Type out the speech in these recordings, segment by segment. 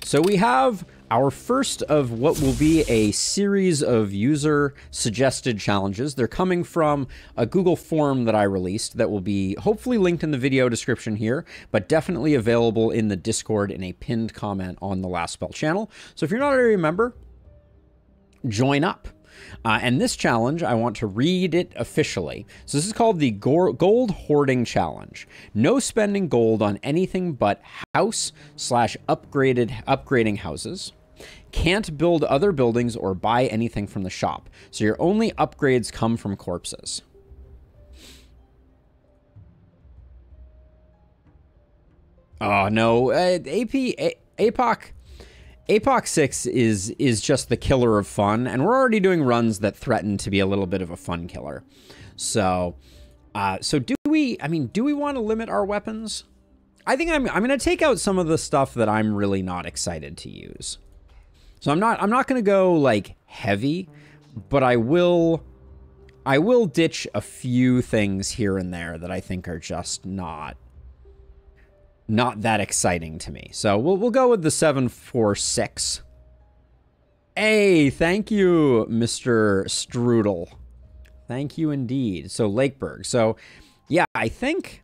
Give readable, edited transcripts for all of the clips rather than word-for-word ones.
So we have our first of what will be a series of user-suggested challenges. They're coming from a Google form that I released that will be hopefully linked in the video description here, but definitely available in the Discord in a pinned comment on the Last Spell channel. So if you're not already a member, join up. And this challenge, I want to read it officially. So this is called the Gold Hoarding Challenge. No spending gold on anything but house/upgrading houses. Can't build other buildings or buy anything from the shop. So your only upgrades come from corpses. Oh no, APOC 6 is just the killer of fun, and we're already doing runs that threaten to be a little bit of a fun killer. So, do we want to limit our weapons? I think I'm going to take out some of the stuff that I'm really not excited to use. So I'm not going to go like heavy, but I will ditch a few things here and there that I think are just not that exciting to me. So we'll go with the 746. Hey, thank you, Mr. Strudel. Thank you indeed. So Lakeburg. So yeah, I think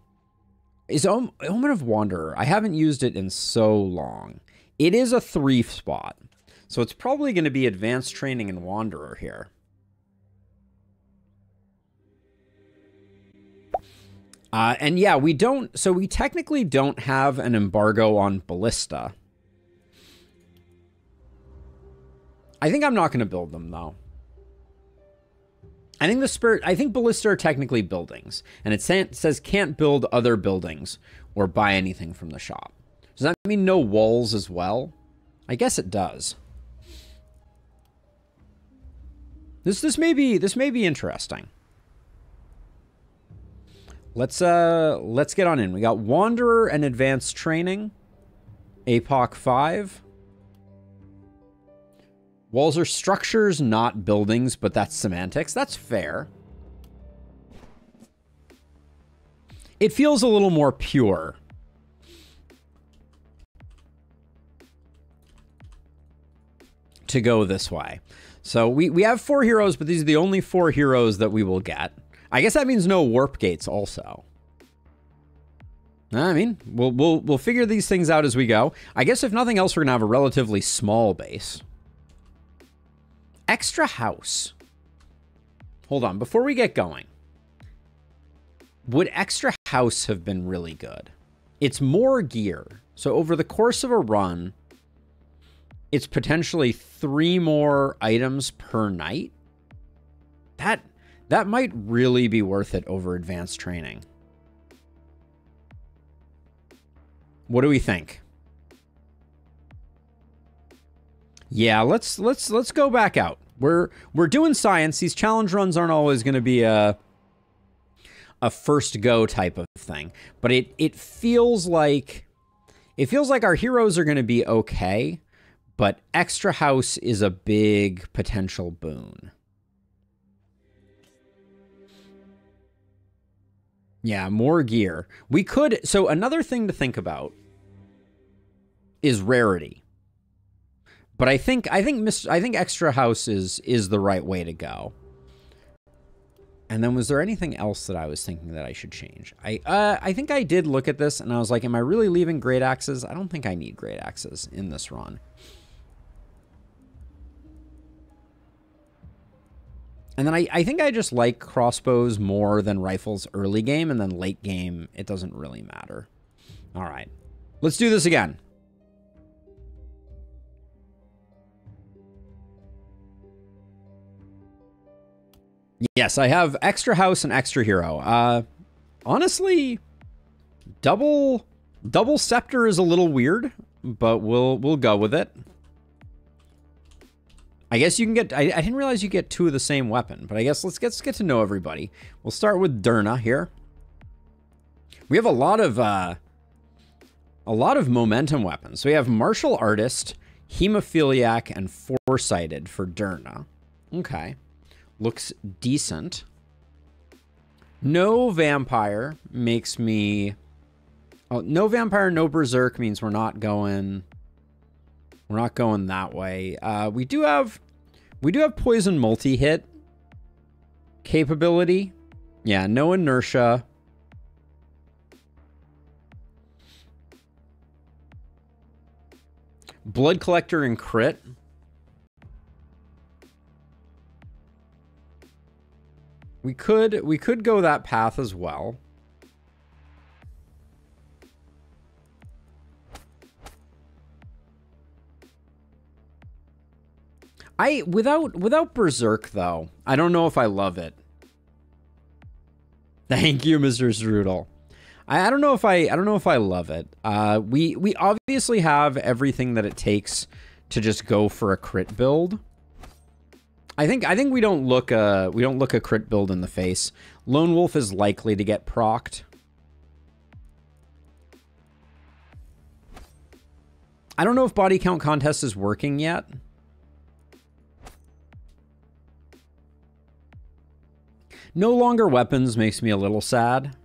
is Omen of Wanderer. I haven't used it in so long. It is a 3 spot. So it's probably going to be advanced training in Wanderer here. And yeah, we technically don't have an embargo on Ballista. I think I'm not going to build them though. I think Ballista are technically buildings, and it says can't build other buildings or buy anything from the shop. Does that mean no walls as well? I guess it does. This may be interesting. Let's get on in. We got Wanderer and Advanced Training. APOC 5. Walls are structures, not buildings, but that's semantics. That's fair. It feels a little more pure. To go this way. So we have 4 heroes, but these are the only 4 heroes that we will get. I guess that means no warp gates also. I mean, we'll figure these things out as we go. I guess if nothing else, we're going to have a relatively small base. Extra house. Hold on, before we get going. Would extra house have been really good? It's more gear. So over the course of a run, it's potentially 3 more items per night. That might really be worth it over advanced training. What do we think? Yeah, let's go back out. We're doing science. These challenge runs aren't always going to be a first go type of thing, but it feels like our heroes are going to be okay, but extra house is a big potential boon. Yeah, more gear. We could, so another thing to think about is rarity. But I think extra house is the right way to go. And then was there anything else that I was thinking that I should change? I think I did look at this and I was like, am I really leaving great axes? I don't think I need great axes in this run. And then I think I just like crossbows more than rifles early game, and then late game, it doesn't really matter. All right, let's do this again. Yes, I have extra house and extra hero. Honestly, double scepter is a little weird, but we'll go with it. I guess you can get, I didn't realize you get 2 of the same weapon, but I guess let's get to know everybody. We'll start with Durna here. We have a lot of momentum weapons. So we have Martial Artist, Hemophiliac, and Foresighted for Durna. Okay. Looks decent. No Vampire makes me... Oh, no Vampire, no Berserk means we're not going... We're not going that way. We do have poison multi-hit capability. Yeah, no inertia. Blood collector and crit. We could go that path as well. Without Berserk though, I don't know if I love it. Thank you, Mr. Strudel. I don't know if I love it. We obviously have everything that it takes to just go for a crit build. I think we don't look a crit build in the face. Lone Wolf is likely to get procced. I don't know if body count contest is working yet. No longer weapons makes me a little sad.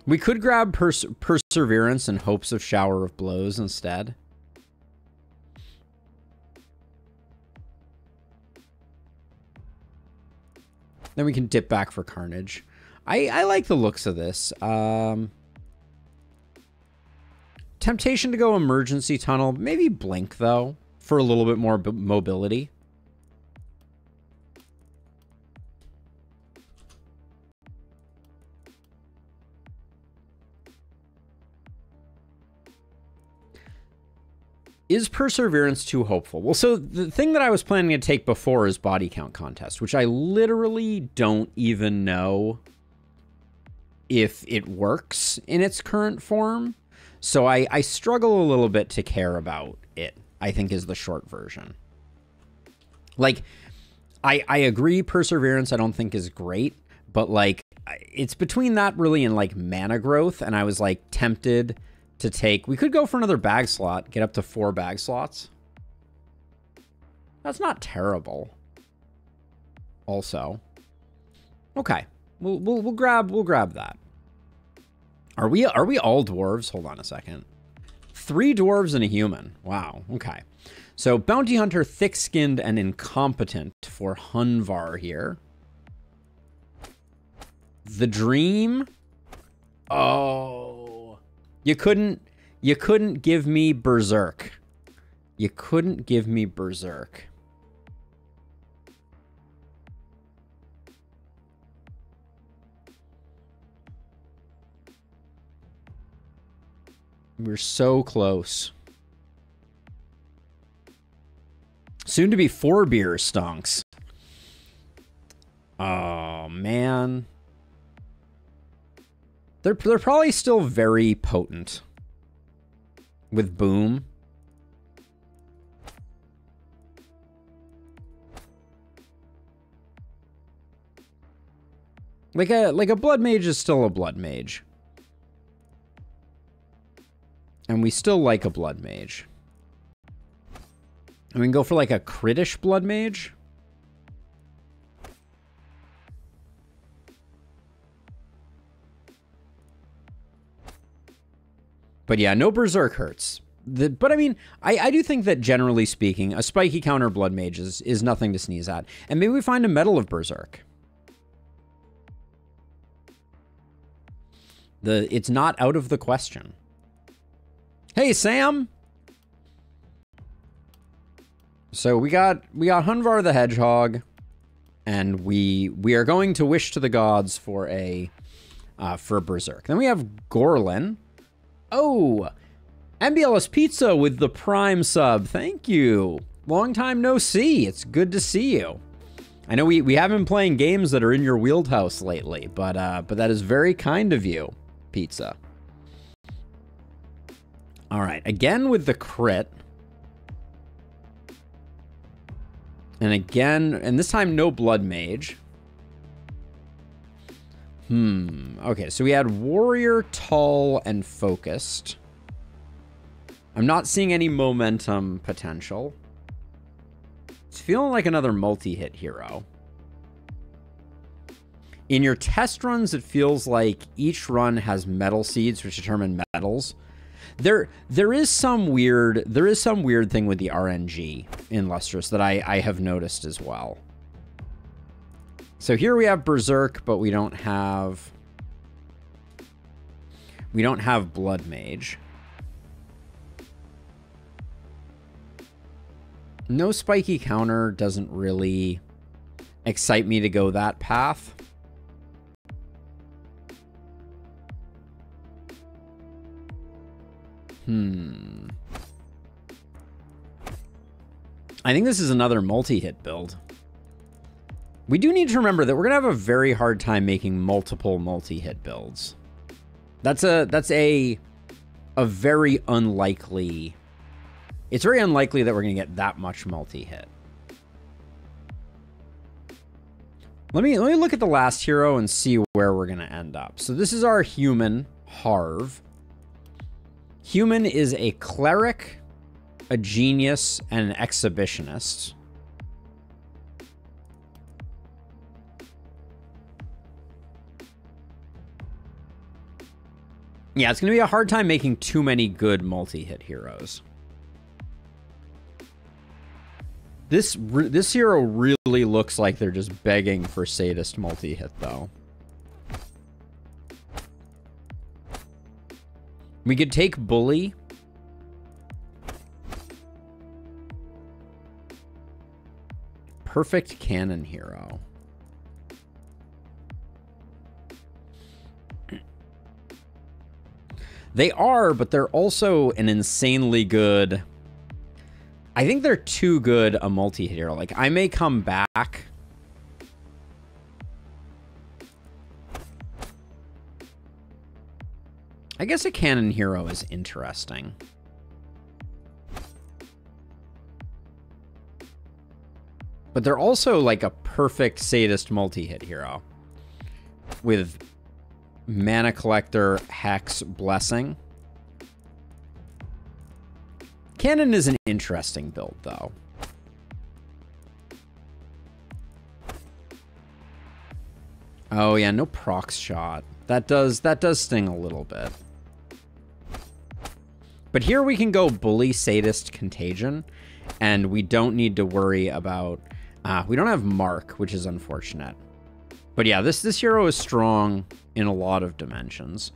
We could grab Perseverance and hopes of Shower of Blows instead. Then we can dip back for Carnage. I like the looks of this. Temptation to go Emergency Tunnel. Maybe Blink, though, for a little bit more mobility. Is Perseverance too hopeful? Well, so the thing that I was planning to take before is body count contest, which I literally don't even know if it works in its current form. So I struggle a little bit to care about it, I think is the short version. Like, I agree Perseverance I don't think is great, but like, it's between that really and like mana growth, and I was like tempted to take... We could go for another bag slot, get up to 4 bag slots. That's not terrible. Also. Okay. We'll grab that. Are we all dwarves? Hold on a second. 3 dwarves and a human. Wow. Okay. So Bounty Hunter, thick-skinned and incompetent for Hunvar here. The Dream. Oh. You couldn't give me Berserk. You couldn't give me Berserk. We're so close. Soon to be 4 beer stonks. Oh, man. They're probably still very potent with Boom. Like a Blood Mage is still a Blood Mage. And we still like a Blood Mage. And we can go for like a critish Blood Mage. But yeah, no Berserk hurts. But I mean, I do think that generally speaking, a spiky counter Blood Mage is nothing to sneeze at. And maybe we find a Medal of Berserk. It's not out of the question. Hey, Sam! So we got Hunvar the Hedgehog, and we are going to wish to the gods for a Berserk. Then we have Gorlin. Oh, MBLS Pizza with the Prime sub. Thank you. Long time no see. It's good to see you. I know we haven't been playing games that are in your wheelhouse lately, but that is very kind of you, Pizza. All right, again with the crit. And again, and this time no Blood Mage. Okay, so we had Warrior, Tall, and Focused. I'm not seeing any momentum potential. It's feeling like another multi-hit hero. In your test runs, it feels like each run has metal seeds, which determine metals. There is some weird thing with the RNG in Lustrous that I have noticed as well. So here we have Berserk, but we don't have Blood Mage. No spiky counter doesn't really excite me to go that path. I think this is another multi-hit build. We do need to remember that we're going to have a very hard time making multiple multi-hit builds. That's a very unlikely... It's very unlikely that we're going to get that much multi-hit. Let me look at the last hero and see where we're going to end up. So this is our human, Harv. Human is a cleric, a genius, and an exhibitionist. Yeah, it's going to be a hard time making too many good multi-hit heroes. This hero really looks like they're just begging for sadist multi-hit, though. We could take Bully. Perfect cannon hero. They are, but they're also an insanely good... I think they're too good a multi-hit hero. Like, I may come back... I guess a cannon hero is interesting. But they're also like a perfect sadist multi-hit hero. With Mana Collector, Hex, Blessing. Cannon is an interesting build, though. Oh yeah, no proc shot. That does sting a little bit. But here we can go Bully, Sadist, Contagion, and we don't need to worry about... we don't have Mark, which is unfortunate. But yeah, this hero is strong in a lot of dimensions.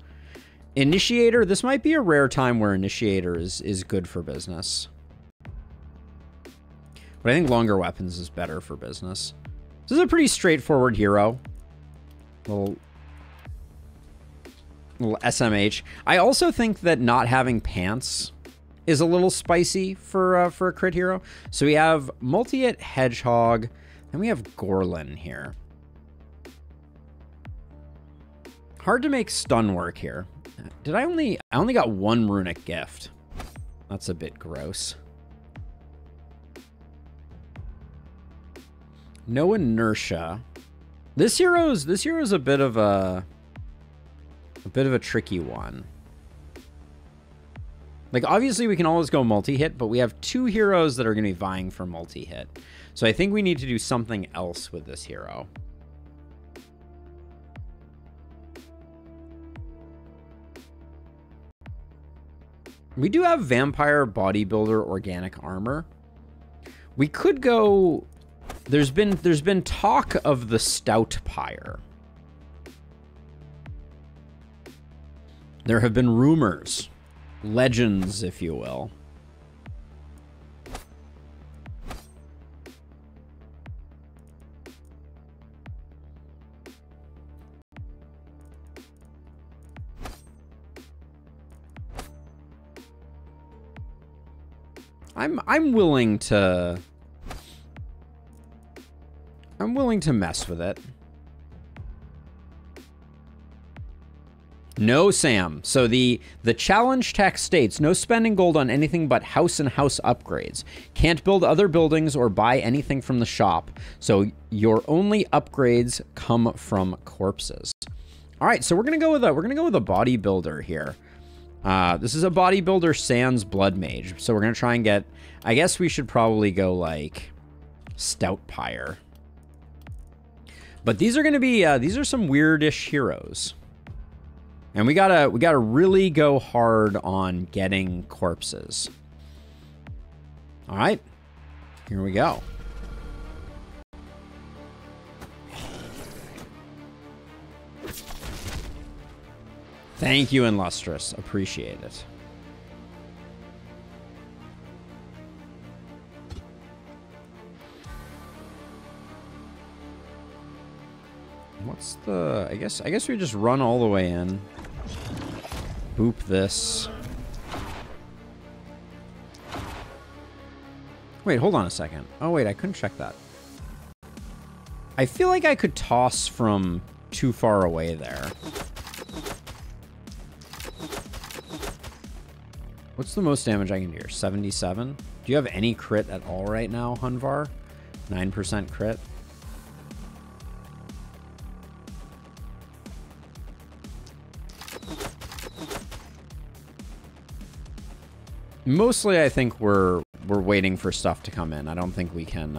Initiator, this might be a rare time where Initiator is good for business. But I think Longer Weapons is better for business. This is a pretty straightforward hero. Little SMH. I also think that not having pants is a little spicy for a crit hero. So we have multi-hit Hedgehog, and we have Gorlin here. Hard to make stun work here. Did I only got one runic gift. That's a bit gross. No inertia. This hero's a bit of a tricky one. Like, obviously we can always go multi-hit, but we have two heroes that are going to be vying for multi-hit. So I think we need to do something else with this hero. We do have Vampire, Bodybuilder, Organic Armor. We could go... There's been talk of the Stout Pyre. There have been rumors, legends, if you will. I'm willing to mess with it. No, Sam. So the challenge text states, no spending gold on anything but house and house upgrades. Can't build other buildings or buy anything from the shop. So your only upgrades come from corpses. All right, so we're gonna go with a bodybuilder here. This is a bodybuilder sans blood mage. So we're gonna try and get. I guess we should probably go like Stout Pyre. But these are gonna be these are some weirdish heroes. And we gotta really go hard on getting corpses. All right, here we go. Thank you, Illustrious. Appreciate it. What's the... I guess we just run all the way in. Boop this. Wait, hold on a second. Oh, wait, I couldn't check that. I feel like I could toss from too far away there. What's the most damage I can do here? 77? Do you have any crit at all right now, Hunvar? 9% crit? Mostly, I think we're waiting for stuff to come in. I don't think we can,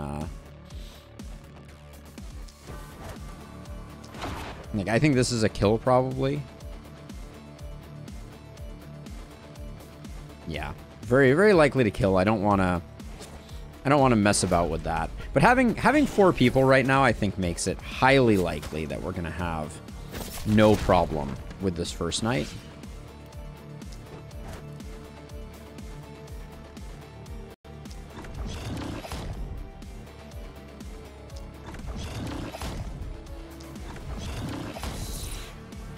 like, I think this is a kill, probably. Yeah. Very, very likely to kill. I don't want to mess about with that. But having 4 people right now, I think, makes it highly likely that we're going to have no problem with this first night.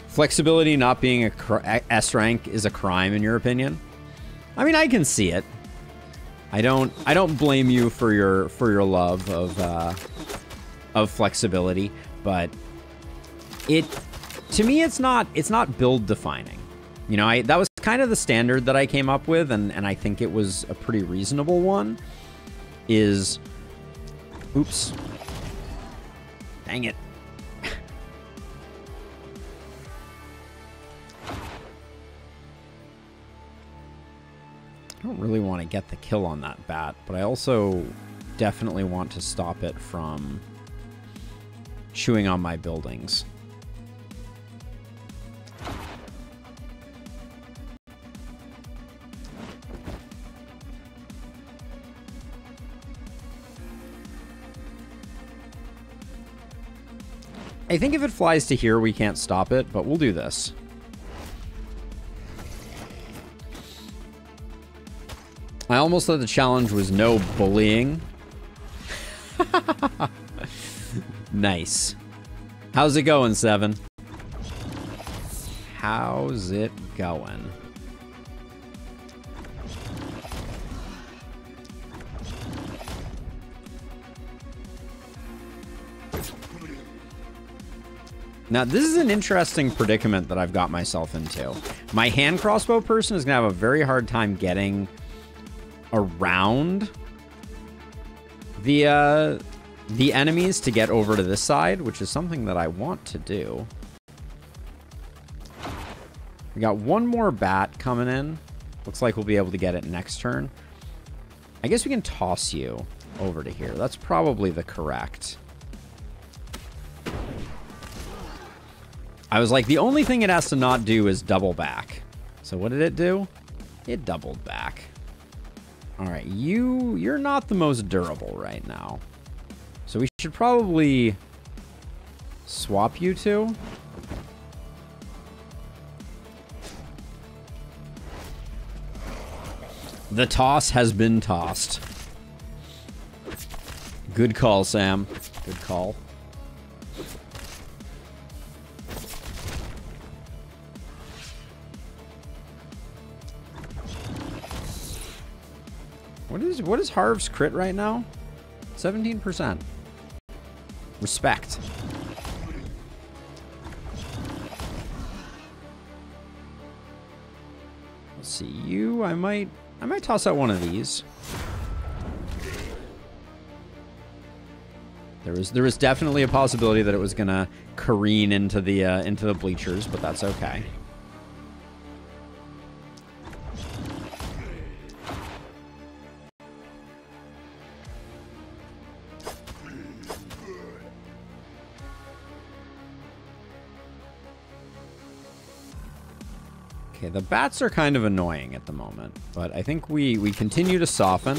Flexibility not being a S rank is a crime, in your opinion? I mean, I can see it. I don't blame you for your love of flexibility, but to me it's not build defining. You know, that was kind of the standard that I came up with, and I think it was a pretty reasonable one. Is, oops, dang it. I don't really want to get the kill on that bat, but I also definitely want to stop it from chewing on my buildings. I think if it flies to here, we can't stop it, but we'll do this. I almost thought the challenge was no bullying. Nice. How's it going, Seven? How's it going? Now, this is an interesting predicament that I've got myself into. My hand crossbow person is going to have a very hard time getting around the enemies to get over to this side, which is something that I want to do. We got one more bat coming in. Looks like we'll be able to get it next turn. I guess we can toss you over to here. That's probably the correct. I was like, the only thing it has to not do is double back. So what did it do? It doubled back. All right, you're not the most durable right now. So we should probably swap you two. The toss has been tossed. Good call, Sam. Good call. What is Harv's crit right now? 17%. Respect. Let's see, you, I might toss out one of these. There was definitely a possibility that it was gonna careen into the bleachers, but that's okay. Okay, the bats are kind of annoying at the moment, but I think we continue to soften.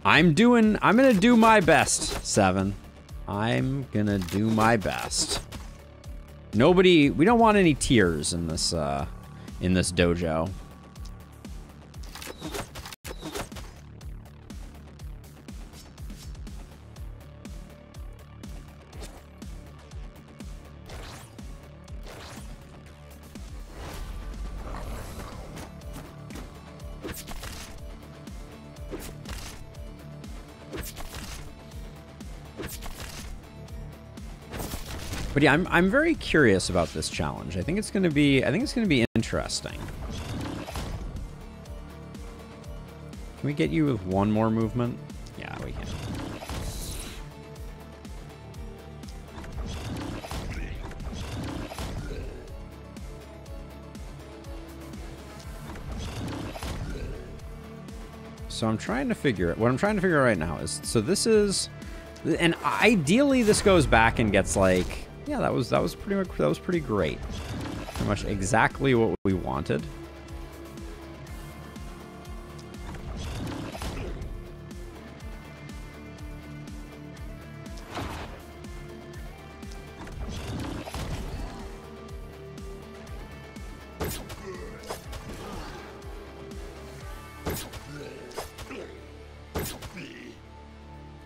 I'm gonna do my best, 7. I'm gonna do my best. We don't want any tears in this dojo. But yeah, I'm very curious about this challenge. I think it's gonna be interesting. Can we get you with one more movement? Yeah, we can. So what I'm trying to figure out right now is, so this is, and ideally this goes back and gets like, yeah, that was pretty great. Pretty much exactly what we wanted.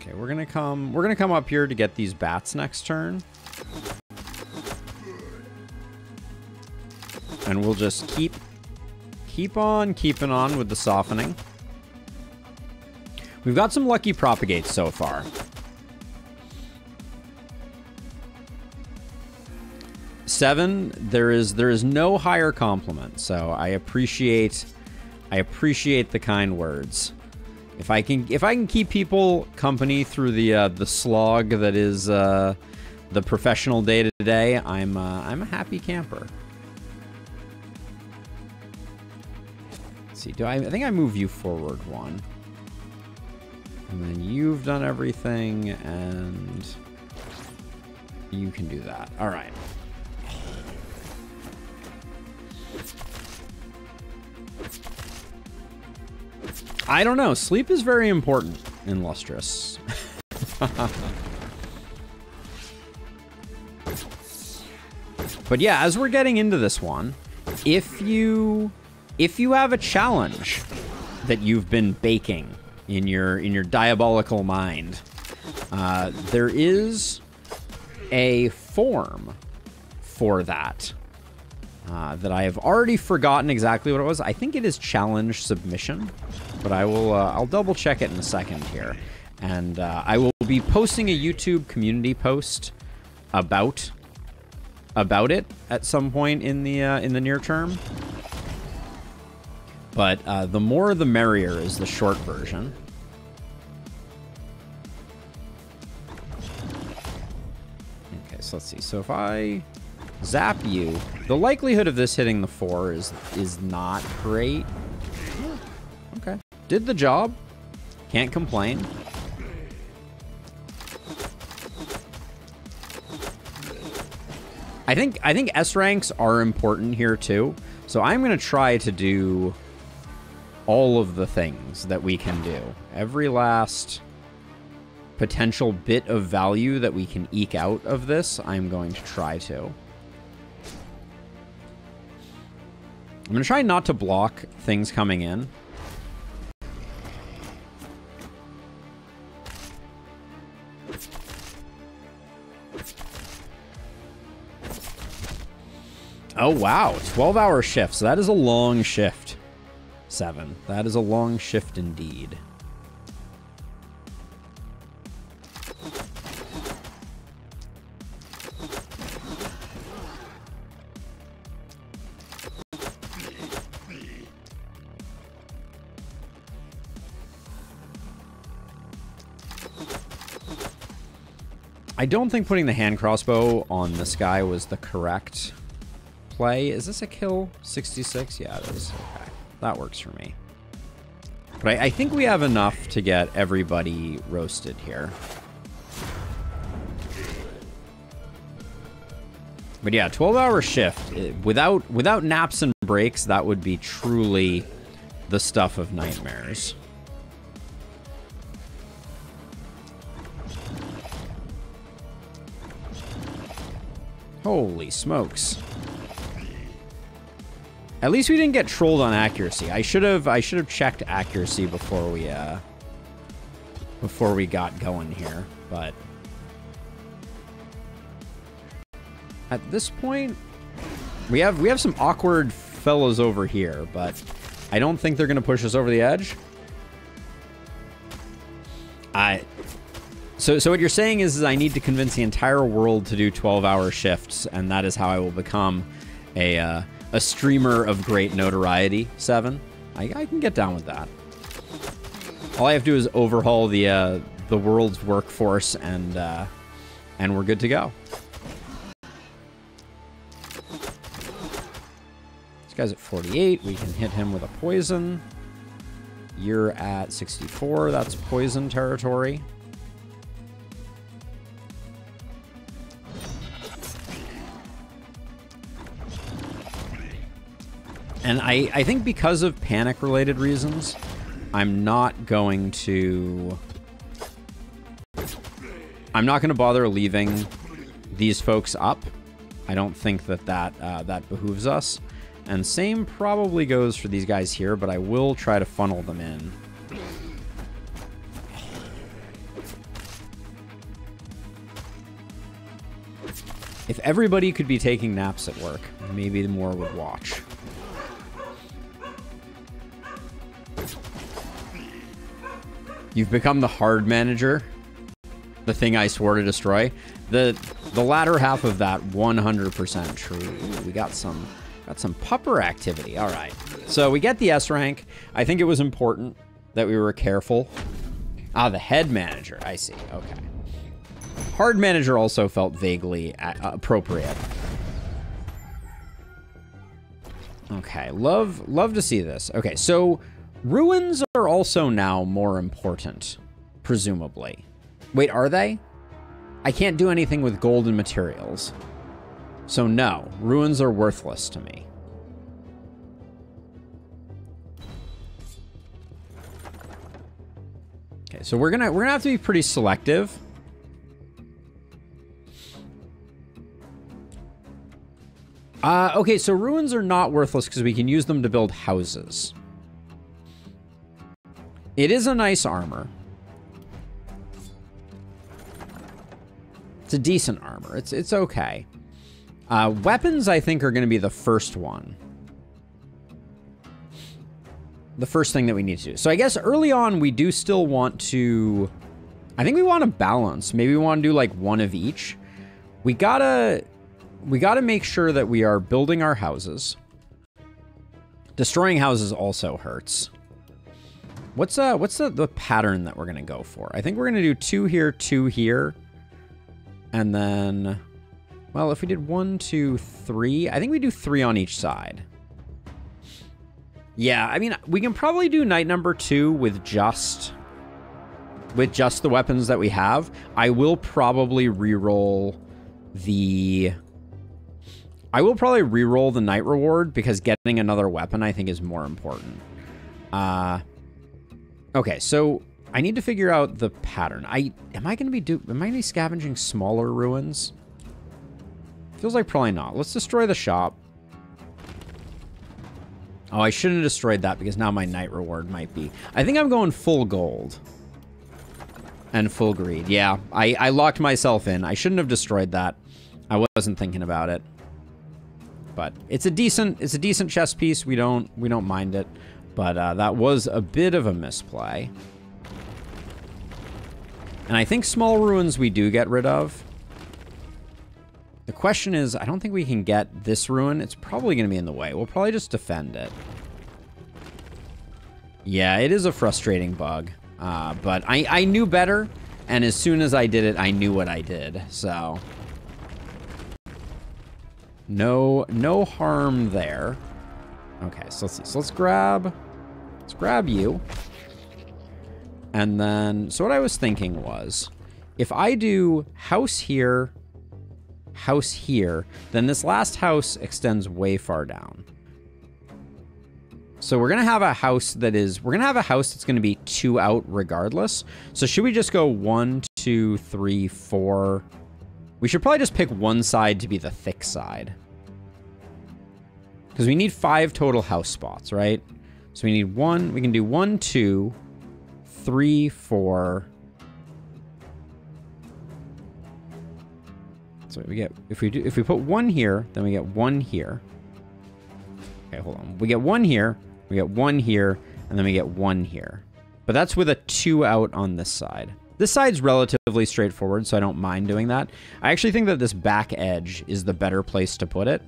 Okay, we're gonna come up here to get these bats next turn. And we'll just keep on keeping on with the softening. We've got some lucky propagates so far. 7, there is no higher compliment, so I appreciate the kind words. If I can keep people company through the slog that is the professional day to day, I'm a happy camper. See, I think I move you forward 1. And then you've done everything, and you can do that. All right. I don't know. Sleep is very important in Lustrous. But yeah, as we're getting into this one, if you have a challenge that you've been baking in your diabolical mind, there is a form for that that I have already forgotten exactly what it was. I think it is challenge submission, but I'll double check it in a second here, and I will be posting a YouTube community post about it at some point in the near term. But the more the merrier is the short version. Okay, so let's see. So if I zap you, the likelihood of this hitting the 4 is not great. Okay, did the job. Can't complain. I think S ranks are important here too. So I'm gonna try to do all of the things that we can do. Every last potential bit of value that we can eke out of this, I'm going to try to. I'm going to try not to block things coming in. Oh, wow. 12-hour shift. So that is a long shift. 7. That is a long shift indeed. I don't think putting the hand crossbow on this guy was the correct play. Is this a kill? 66? Yeah, it is. Okay. That works for me. But I think we have enough to get everybody roasted here. But yeah, 12-hour shift. Without naps and breaks, that would be truly the stuff of nightmares. Holy smokes. At least we didn't get trolled on accuracy. I should have checked accuracy before we got going here, but at this point we have some awkward fellows over here, but I don't think they're going to push us over the edge. So what you're saying is I need to convince the entire world to do 12-hour shifts, and that is how I will become a streamer of great notoriety, 7. I can get down with that. All I have to do is overhaul the world's workforce, and we're good to go. This guy's at 48. We can hit him with a poison. You're at 64. That's poison territory. And I think because of panic-related reasons, I'm not going to bother leaving these folks up. I don't think that behooves us. And same probably goes for these guys here, but I will try to funnel them in. If everybody could be taking naps at work, maybe more would watch. You've become the hard manager. The thing I swore to destroy. The latter half of that 100% true. Ooh, we got some pupper activity. All right. So we get the S rank. I think it was important that we were careful. Ah, the head manager. I see. Okay. Hard manager also felt vaguely appropriate. Okay. Love to see this. Okay. So ruins are also now more important, presumably. Wait, are they? I can't do anything with golden materials. So no, ruins are worthless to me. Okay, so we're gonna have to be pretty selective. Okay, so ruins are not worthless because we can use them to build houses. It is a nice armor. It's a decent armor. It's okay. Weapons, I think, are going to be the first one. The first thing that we need to do. So I guess early on, we do still want to... I think we want to balance. Maybe we want to do, like, one of each. We gotta make sure that we are building our houses. Destroying houses also hurts. What's the pattern that we're going to go for? I think we're going to do 2 here, 2 here. And then... Well, if we did 1, 2, 3, I think we do 3 on each side. Yeah, I mean, we can probably do night number 2 with just the weapons that we have. I will probably reroll the night reward because getting another weapon I think is more important. Okay, so I need to figure out the pattern. Am I going to be scavenging smaller ruins? Feels like probably not. Let's destroy the shop. Oh, I shouldn't have destroyed that because now my night reward might be... I think I'm going full gold. And full greed. Yeah, I locked myself in. I shouldn't have destroyed that. I wasn't thinking about it. But it's a decent chess piece. We don't mind it. But that was a bit of a misplay. And I think small ruins we do get rid of. The question is, I don't think we can get this ruin. It's probably going to be in the way. We'll probably just defend it. Yeah, it is a frustrating bug. But I knew better. And as soon as I did it, I knew what I did. So no harm there. Okay, so let's see. So let's grab you. And then, so what I was thinking was, if I do house here, house here, then this last house extends way far down. So we're going to have a house that's going to be 2 out regardless. So should we just go 1, 2, 3, 4? We should probably just pick one side to be the thick side. Because we need 5 total house spots, right? So we need 1, we can do 1, 2, 3, 4. So we get, if we put 1 here, then we get 1 here. Okay, hold on. We get 1 here. We get 1 here, and then we get 1 here. But that's with a 2 out on this side. This side's relatively straightforward, so I don't mind doing that. I actually think that this back edge is the better place to put it.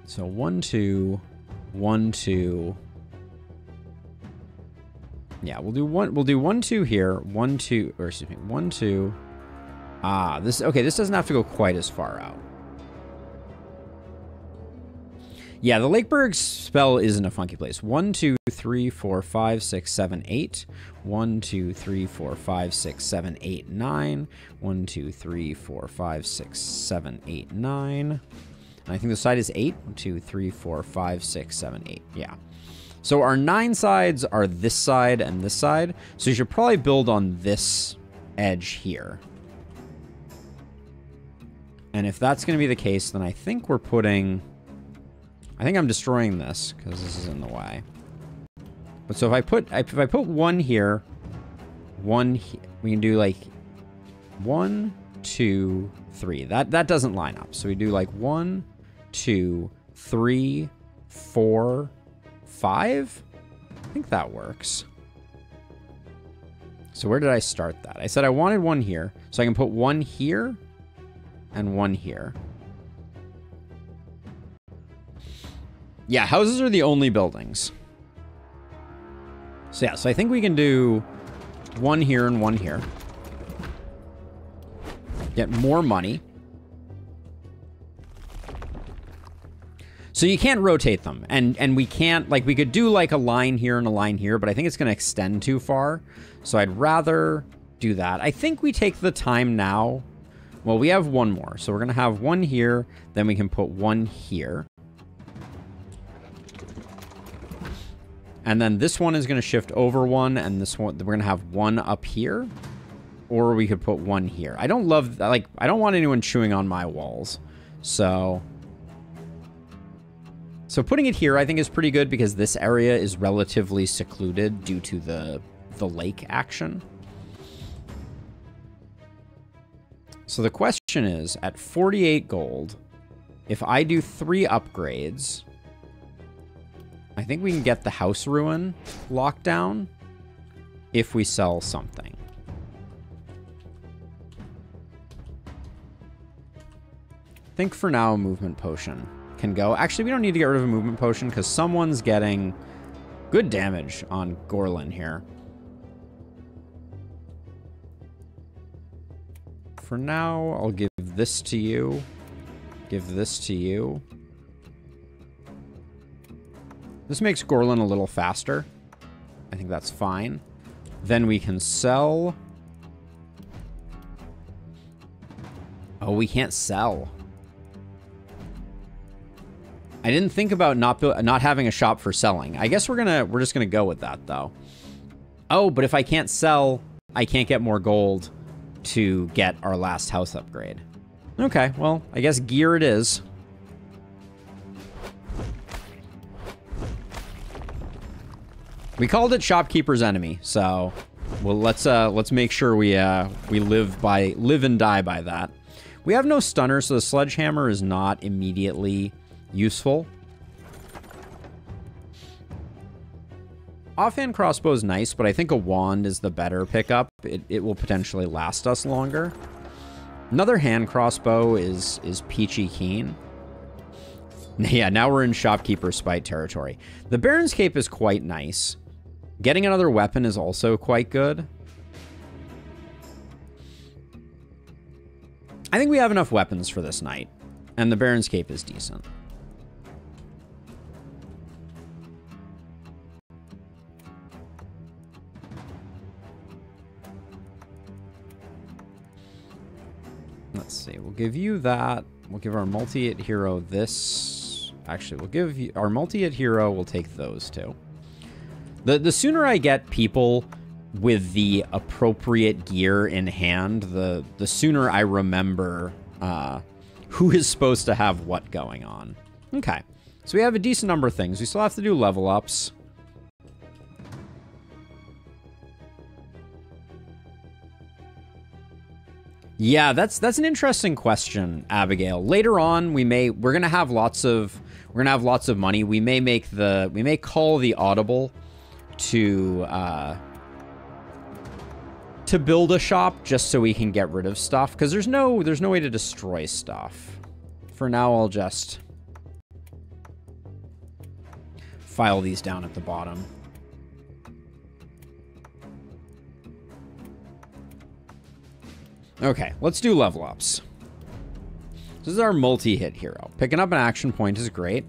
So 1, 2, 1, 2. Yeah, we'll do 1, 2 here. 1, 2, or excuse me, 1, 2. Ah, this doesn't have to go quite as far out. Yeah, the Lakeburg spell is in a funky place. 1, 2, 3, 4, 5, 6, 7, 8. 1, 2, 3, 4, 5, 6, 7, 8, 9. 1, 2, 3, 4, 5, 6, 7, 8, 9. And I think the side is 8. 1, 2, 3, 4, 5, 6, 7, 8. Yeah. So our 9 sides are this side and this side. So you should probably build on this edge here. And if that's going to be the case, then I think we're putting... I think I'm destroying this because this is in the way. But so if I put 1 here, 1 here, we can do like 1, 2, 3. That doesn't line up. So we do like 1, 2, 3, 4, 5. I think that works. So where did I start that? I said I wanted 1 here, so I can put 1 here and 1 here. Yeah, houses are the only buildings. So yeah, so I think we can do 1 here and 1 here. Get more money. So you can't rotate them. And we can't, like, we could do like a line here and a line here, but I think it's going to extend too far. So I'd rather do that. I think we take the time now. Well, we have 1 more. So we're going to have 1 here. Then we can put 1 here. And then this one is going to shift over 1, and this one, we're going to have 1 up here. Or we could put 1 here. I don't love, like, I don't want anyone chewing on my walls. So putting it here, I think, is pretty good because this area is relatively secluded due to the lake action. So the question is, at 48 gold, if I do 3 upgrades... I think we can get the house ruin locked down if we sell something. I think for now, a movement potion can go. Actually, we don't need to get rid of a movement potion because someone's getting good damage on Gorlin here. For now, I'll give this to you. Give this to you. This makes Gorlin a little faster. I think that's fine. Then we can sell. Oh, we can't sell. I didn't think about not having a shop for selling. I guess we're just gonna go with that though. Oh, but if I can't sell, I can't get more gold to get our last house upgrade. Okay, well, I guess gear it is. We called it Shopkeeper's Enemy, so well, let's make sure we live and die by that. We have no stunner, so the sledgehammer is not immediately useful. Offhand crossbow is nice, but I think a wand is the better pickup. It will potentially last us longer. Another hand crossbow is peachy keen. Yeah, now we're in Shopkeeper Spite territory. The Baron's Cape is quite nice. Getting another weapon is also quite good. I think we have enough weapons for this night, and the Baron's Cape is decent. Let's see. We'll give you that. We'll give our multi-hit hero this. Actually, we'll give you our multi-hit hero. We'll take those two. The sooner I get people with the appropriate gear in hand, the sooner I remember who is supposed to have what going on. Okay. So we have a decent number of things. We still have to do level ups. Yeah, that's an interesting question, Abigail. Later on, we're gonna have lots of money. We may call the audible to build a shop just so we can get rid of stuff, because there's no way to destroy stuff. For now, I'll just file these down at the bottom. Okay, let's do level ups. This is our multi-hit hero. Picking up an action point is great.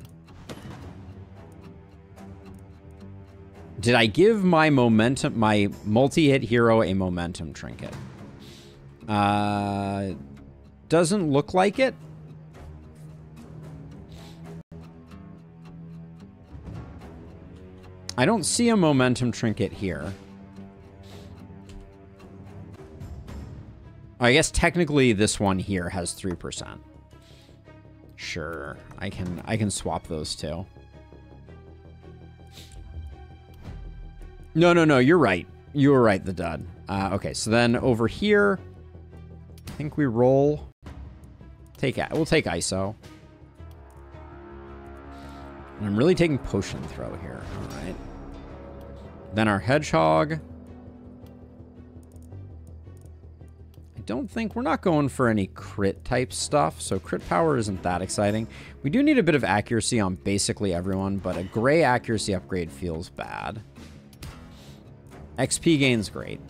Did I give my multi-hit hero a momentum trinket? Doesn't look like it. I don't see a momentum trinket here. I guess technically this one here has 3%. Sure, I can swap those two. No, you're right. You were right, the dud. Okay, so then over here, I think we roll. We'll take ISO. And I'm really taking potion throw here. All right. Then our hedgehog. Don't think we're not going for any crit type stuff, so crit power isn't that exciting. We do need a bit of accuracy on basically everyone, but a gray accuracy upgrade feels bad. XP gain's great.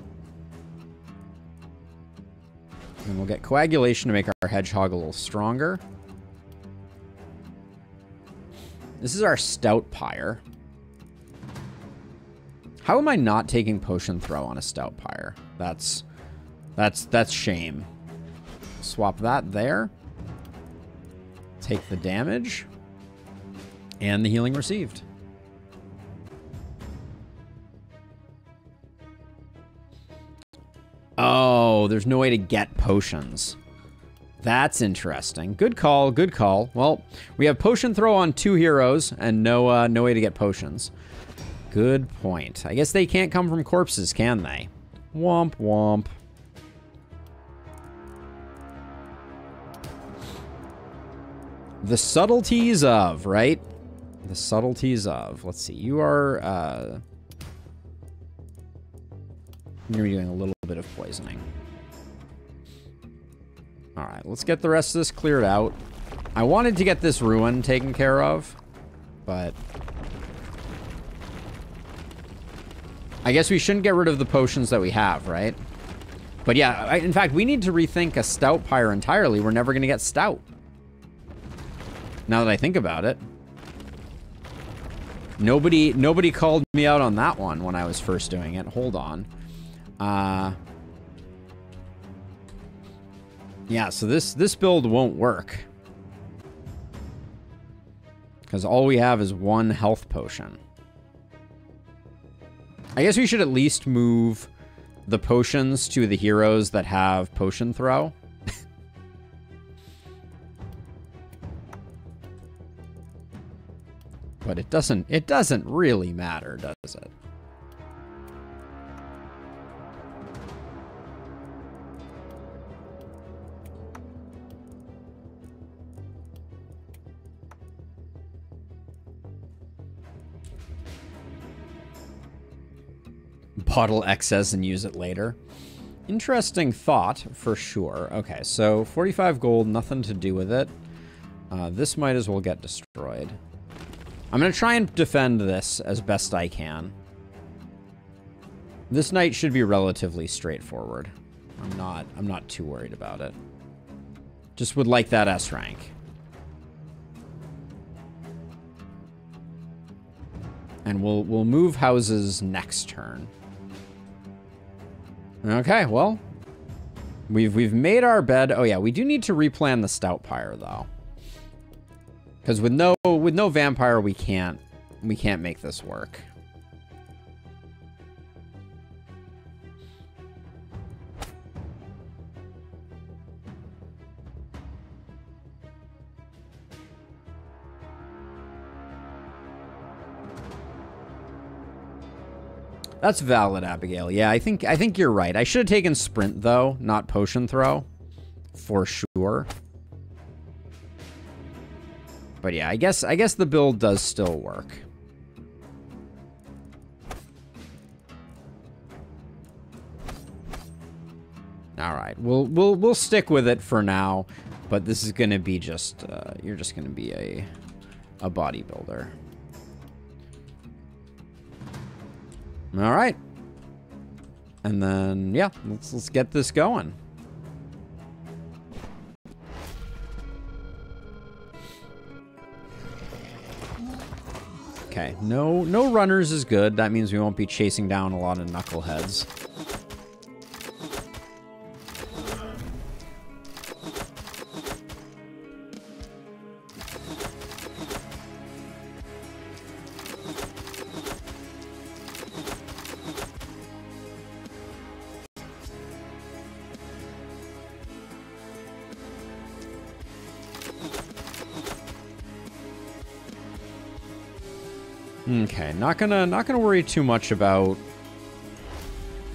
And we'll get coagulation to make our hedgehog a little stronger. This is our stout pyre. How am I not taking potion throw on a stout pyre? That's shame. Swap that there. Take the damage. And the healing received. Oh, there's no way to get potions. That's interesting. Good call, good call. Well, we have potion throw on 2 heroes and no way to get potions. Good point. I guess they can't come from corpses, can they? Womp womp. The subtleties of, right? The subtleties of. Let's see. You are, you're gonna be doing a little bit of poisoning. All right, let's get the rest of this cleared out. I wanted to get this ruin taken care of, but I guess we shouldn't get rid of the potions that we have, right? But yeah, in fact, we need to rethink a stout pyre entirely. We're never gonna get stout. Now that I think about it. Nobody called me out on that one when I was first doing it. Hold on. Yeah, so this build won't work. Because all we have is 1 health potion. I guess we should at least move the potions to the heroes that have potion throw. But it doesn't really matter, does it? Bottle excess and use it later. Interesting thought, for sure. Okay, so 45 gold, nothing to do with it. This might as well get destroyed. I'm going to try and defend this as best I can. This knight should be relatively straightforward. I'm not too worried about it. Just would like that S rank. And we'll move houses next turn. Okay, well, We've made our bed. Oh yeah, we do need to replan the stout pyre though. Because with no vampire we can't make this work. That's valid, Abigail. Yeah, I think you're right. I should have taken sprint though, not potion throw, for sure. But yeah, I guess the build does still work. All right, we'll stick with it for now. But this is gonna be just you're just gonna be a bodybuilder. All right. And then, yeah, let's get this going. Okay, no runners is good. That means we won't be chasing down a lot of knuckleheads. Okay, not gonna worry too much about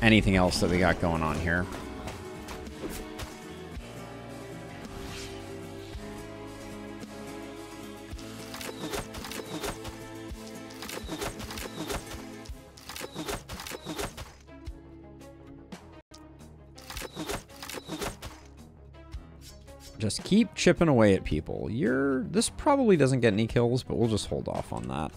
anything else that we got going on here. Just keep chipping away at people. This probably doesn't get any kills, but we'll just hold off on that.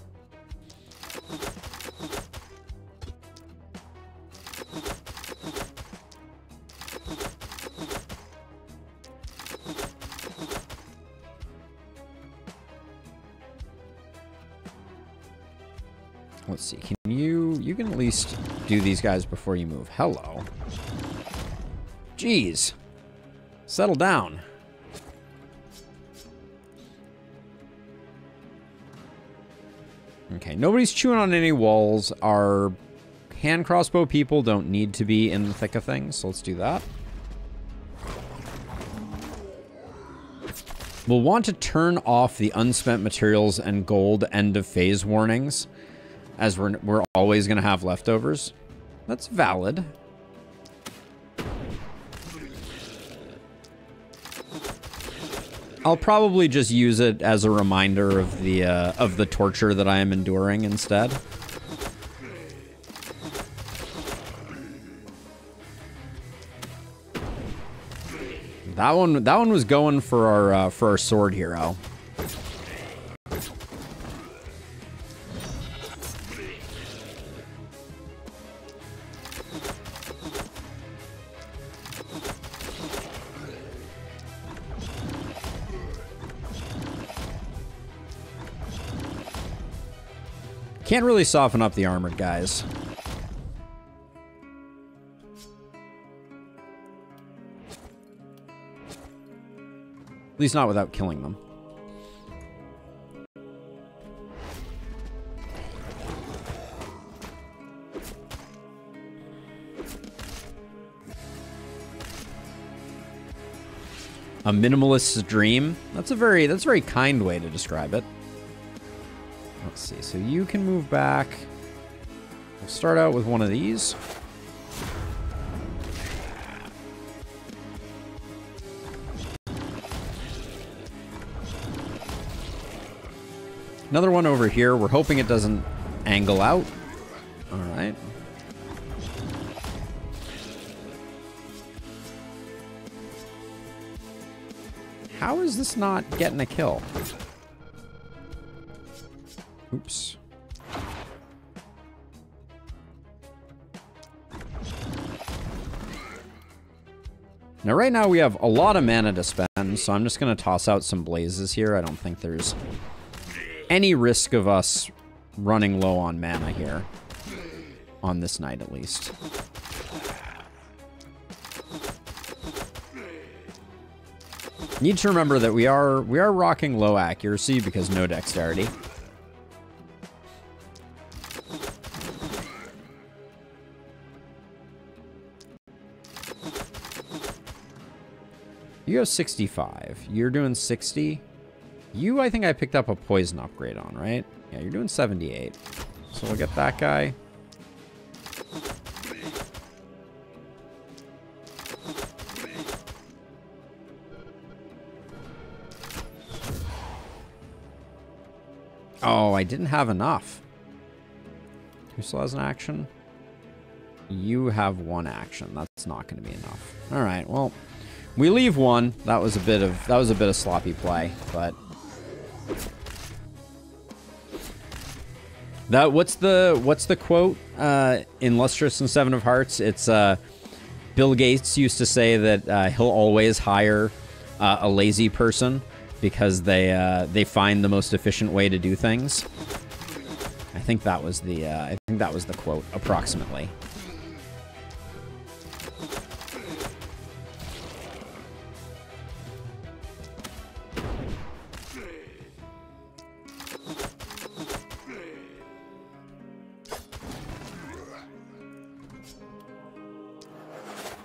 Let's see. Can you can at least do these guys before you move. Hello. Jeez. Settle down. Okay, nobody's chewing on any walls. Our hand crossbow people don't need to be in the thick of things, so let's do that. We'll want to turn off the unspent materials and gold end of phase warnings, as we're always going to have leftovers. That's valid. I'll probably just use it as a reminder of the torture that I am enduring instead. That one was going for our sword hero. Can't really soften up the armored guys. At least not without killing them. A minimalist's dream? That's a very kind way to describe it. Let's see, so you can move back. We'll start out with one of these. Another one over here. We're hoping it doesn't angle out. All right. How is this not getting a kill? Oops. Now, right now we have a lot of mana to spend, so I'm just going to toss out some blazes here. I don't think there's any risk of us running low on mana here. On this night, at least. Need to remember that we are rocking low accuracy because no dexterity. You go 65. You're doing 60. You, I think I picked up a poison upgrade on, right? Yeah, you're doing 78. So we'll get that guy. Oh, I didn't have enough. Who still has an action? You have one action. That's not going to be enough. All right. Well, we leave one. That was a bit of sloppy play, but what's the quote in Lustrous and Seven of Hearts? It's Bill Gates used to say that he'll always hire a lazy person because they find the most efficient way to do things. I think that was the quote approximately.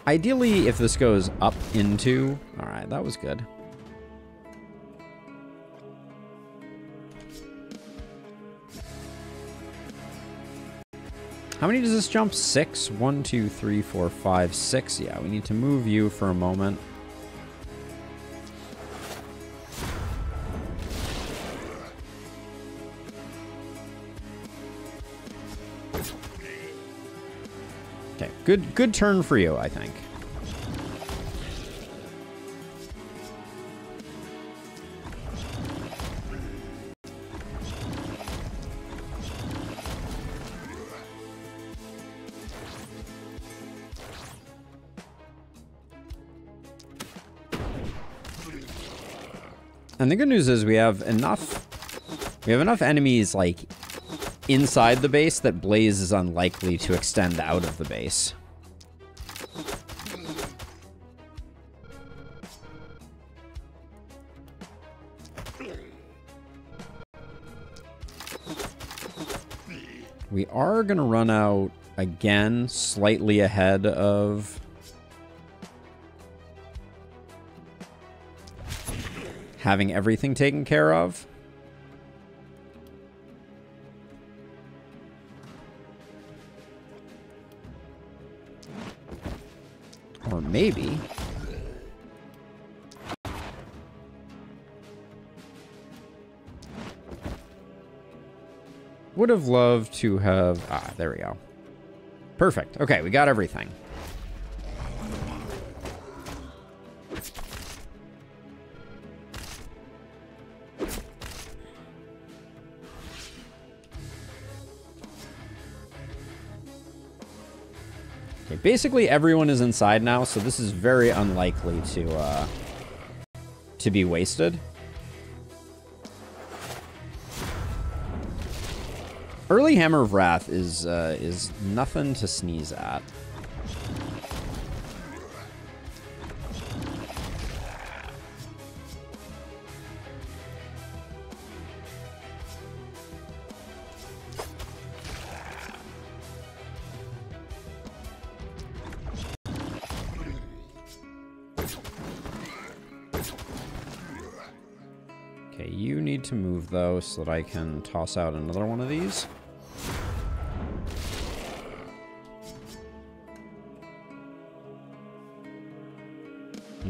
Ideally, if this goes up into... All right, that was good. How many does this jump? 6? 1, 2, 3, 4, 5, 6. Yeah, we need to move you for a moment. Okay, good turn for you, I think. And the good news is we have enough enemies like inside the base that Blaze is unlikely to extend out of the base. We are going to run out again, slightly ahead of having everything taken care of. Or maybe. Would have loved to have... Ah, there we go. Perfect. Okay, we got everything. Okay, basically everyone is inside now, so this is very unlikely to be wasted. Early Hammer of Wrath is nothing to sneeze at. Okay, you need to move though so that I can toss out another one of these.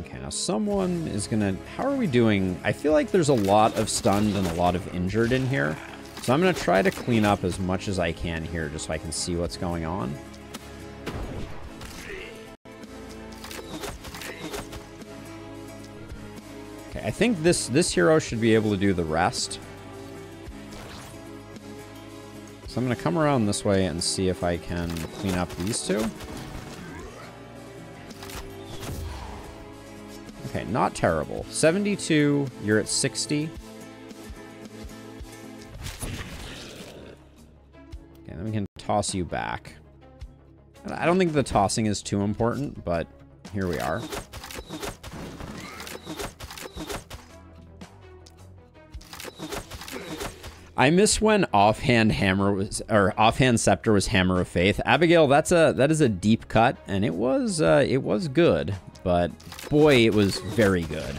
Okay, now someone is gonna... How are we doing? I feel like there's a lot of stunned and a lot of injured in here. So I'm gonna try to clean up as much as I can here just so I can see what's going on. I think this hero should be able to do the rest. So I'm going to come around this way and see if I can clean up these two. Okay, not terrible. 72, you're at 60. Okay, then we can toss you back. I don't think the tossing is too important, but here we are. I miss when offhand scepter was hammer of faith. Abigail, that is a deep cut, and it was good, but boy, it was very good.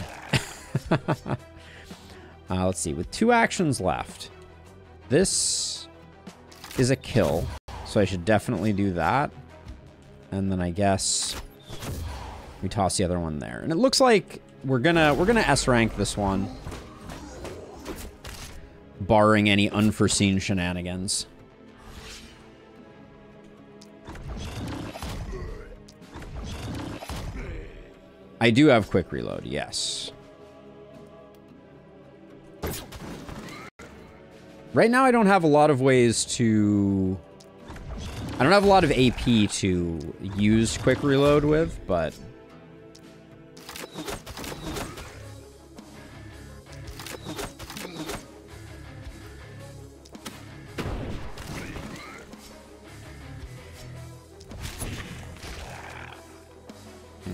Let's see, with 2 actions left, this is a kill, so I should definitely do that, and then I guess we toss the other one there, and it looks like we're gonna S rank this one, barring any unforeseen shenanigans. I do have quick reload, yes. Right now I don't have a lot of ways to... I don't have a lot of AP to use quick reload with, but...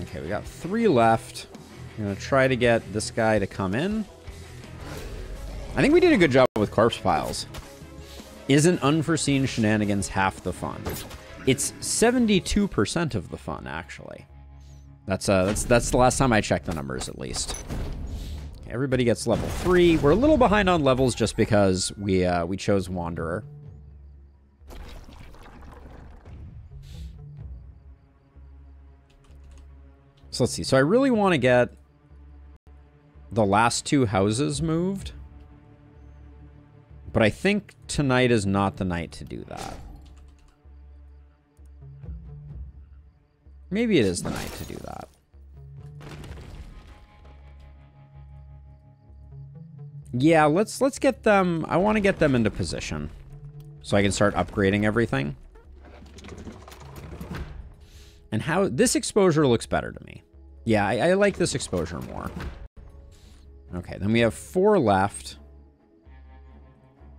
Okay, we got 3 left. I'm gonna try to get this guy to come in. I think we did a good job with corpse piles. Isn't unforeseen shenanigans half the fun? It's 72% of the fun, actually. That's the last time I checked the numbers, at least. Okay, everybody gets level 3. We're a little behind on levels just because we chose Wanderer. So let's see. So I really want to get the last 2 houses moved. But I think tonight is not the night to do that. Maybe it is the night to do that. Yeah, let's get them. I want to get them into position so I can start upgrading everything. And how this exposure looks better to me. Yeah, I like this exposure more. Okay, then we have 4 left.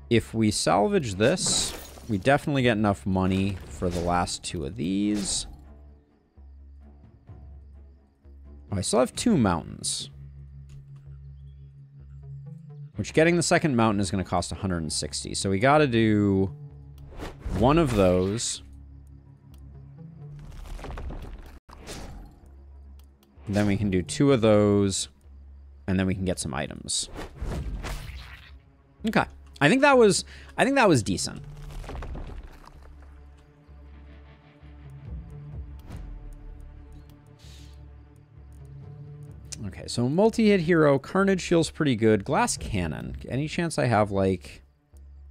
If we salvage this, we definitely get enough money for the last 2 of these. Oh, I still have 2 mountains. Which getting the second mountain is going to cost 160. So we got to do 1 of those. Then we can do 2 of those. And then we can get some items. Okay. I think that was decent. Okay, so multi-hit hero, Carnage feels pretty good. Glass Cannon. Any chance I have, like...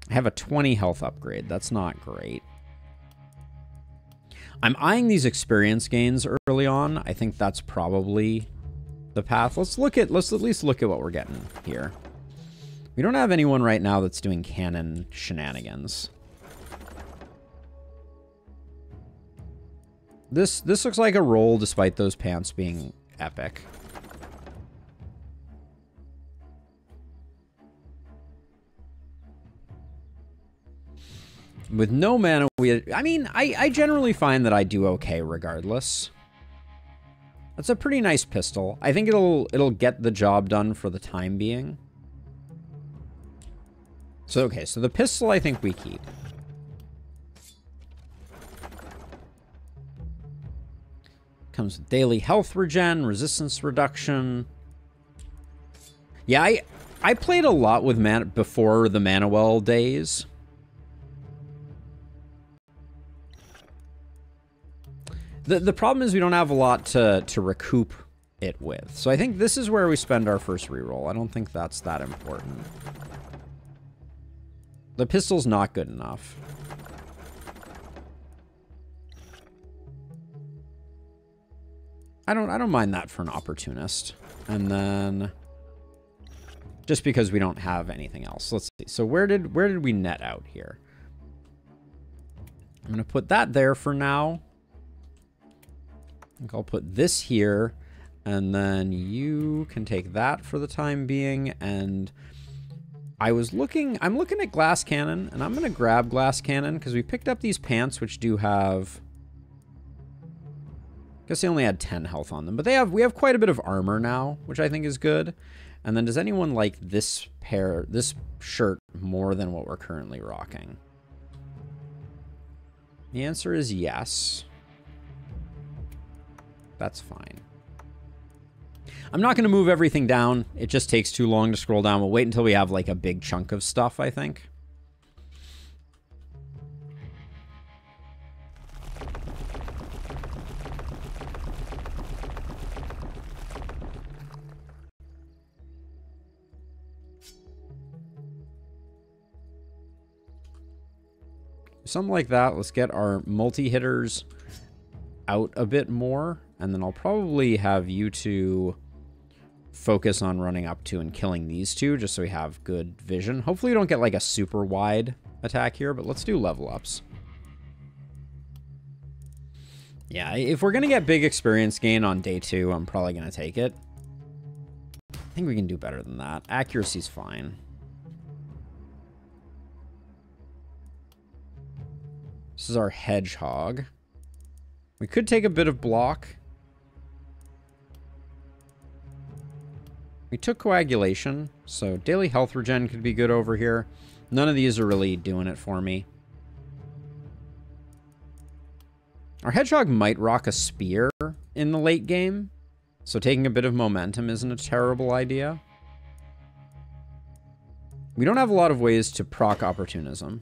I have a 20 health upgrade. That's not great. I'm eyeing these experience gains early on. I think that's probably the path. Let's at least look at what we're getting here. We don't have anyone right now that's doing cannon shenanigans. This looks like a roll despite those pants being epic. With no mana, I generally find that I do okay regardless. That's a pretty nice pistol. I think it'll get the job done for the time being. So, okay, so the pistol I think we keep. Comes with daily health regen, resistance reduction. Yeah, I played a lot with mana before the Manawell days. The problem is we don't have a lot to recoup it with. So I think this is where we spend our first reroll. I don't think that's that important. The pistol's not good enough. I don't mind that for an opportunist. And then just because we don't have anything else. Let's see. So where did we net out here? I'm going to put that there for now. I think I'll put this here, and then you can take that for the time being. And I'm looking at Glass Cannon, and I'm going to grab Glass Cannon because we picked up these pants, which do have, I guess they only had 10 health on them, but we have quite a bit of armor now, which I think is good. And then does anyone like this shirt more than what we're currently rocking? The answer is yes. That's fine. I'm not going to move everything down. It just takes too long to scroll down. We'll wait until we have like a big chunk of stuff, I think. Something like that. Let's get our multi-hitters out a bit more. And then I'll probably have you two focus on running up to and killing these two, just so we have good vision. Hopefully we don't get like a super wide attack here, but let's do level ups. Yeah, if we're going to get big experience gain on day 2, I'm probably going to take it. I think we can do better than that. Accuracy's fine. This is our hedgehog. We could take a bit of block. We took coagulation, so daily health regen could be good over here. None of these are really doing it for me. Our hedgehog might rock a spear in the late game, so taking a bit of momentum isn't a terrible idea. We don't have a lot of ways to proc opportunism.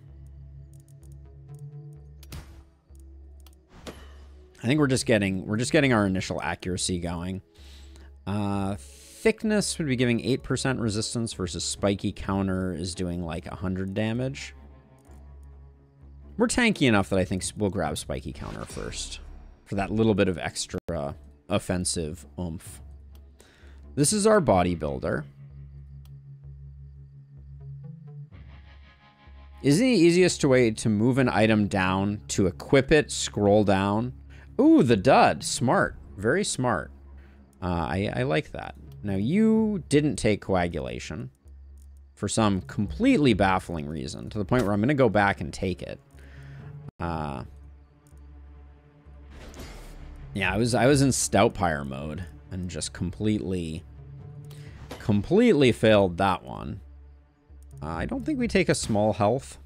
I think we're just getting our initial accuracy going. Thickness would be giving 8% resistance versus spiky counter is doing like 100 damage. We're tanky enough that I think we'll grab spiky counter first for that little bit of extra offensive oomph. This is our bodybuilder. Isn't the easiest way to move an item down to equip it, scroll down? Ooh, the dud. Smart. Very smart. I like that. Now, you didn't take coagulation for some completely baffling reason, to the point where I'm going to go back and take it. Yeah, I was in stout pyre mode and just completely failed that one. I don't think we take a small health.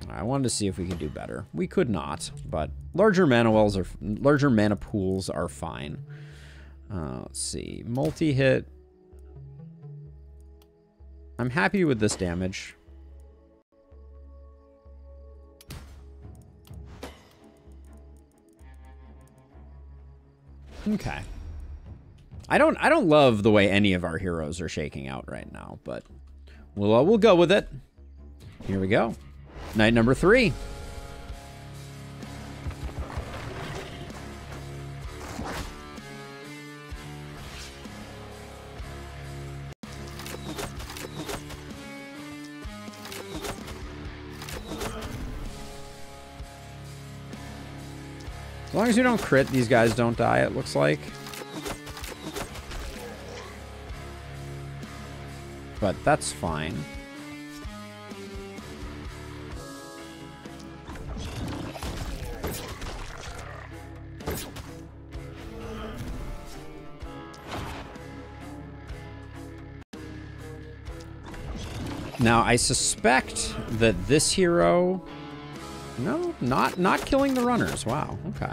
I wanted to see if we could do better. We could not, but larger mana pools are fine. Let's see, multi-hit. I'm happy with this damage. Okay. I don't love the way any of our heroes are shaking out right now, but we'll go with it. Here we go. Night number 3. As long as you don't crit, these guys don't die, it looks like. But that's fine. Now, I suspect that this hero... No, not killing the runners. Wow, okay.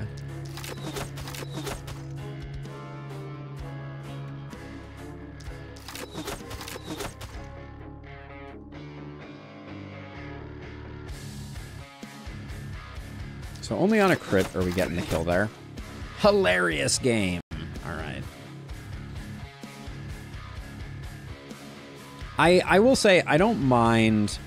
So only on a crit are we getting the kill there. Hilarious game. All right. I will say I don't mind.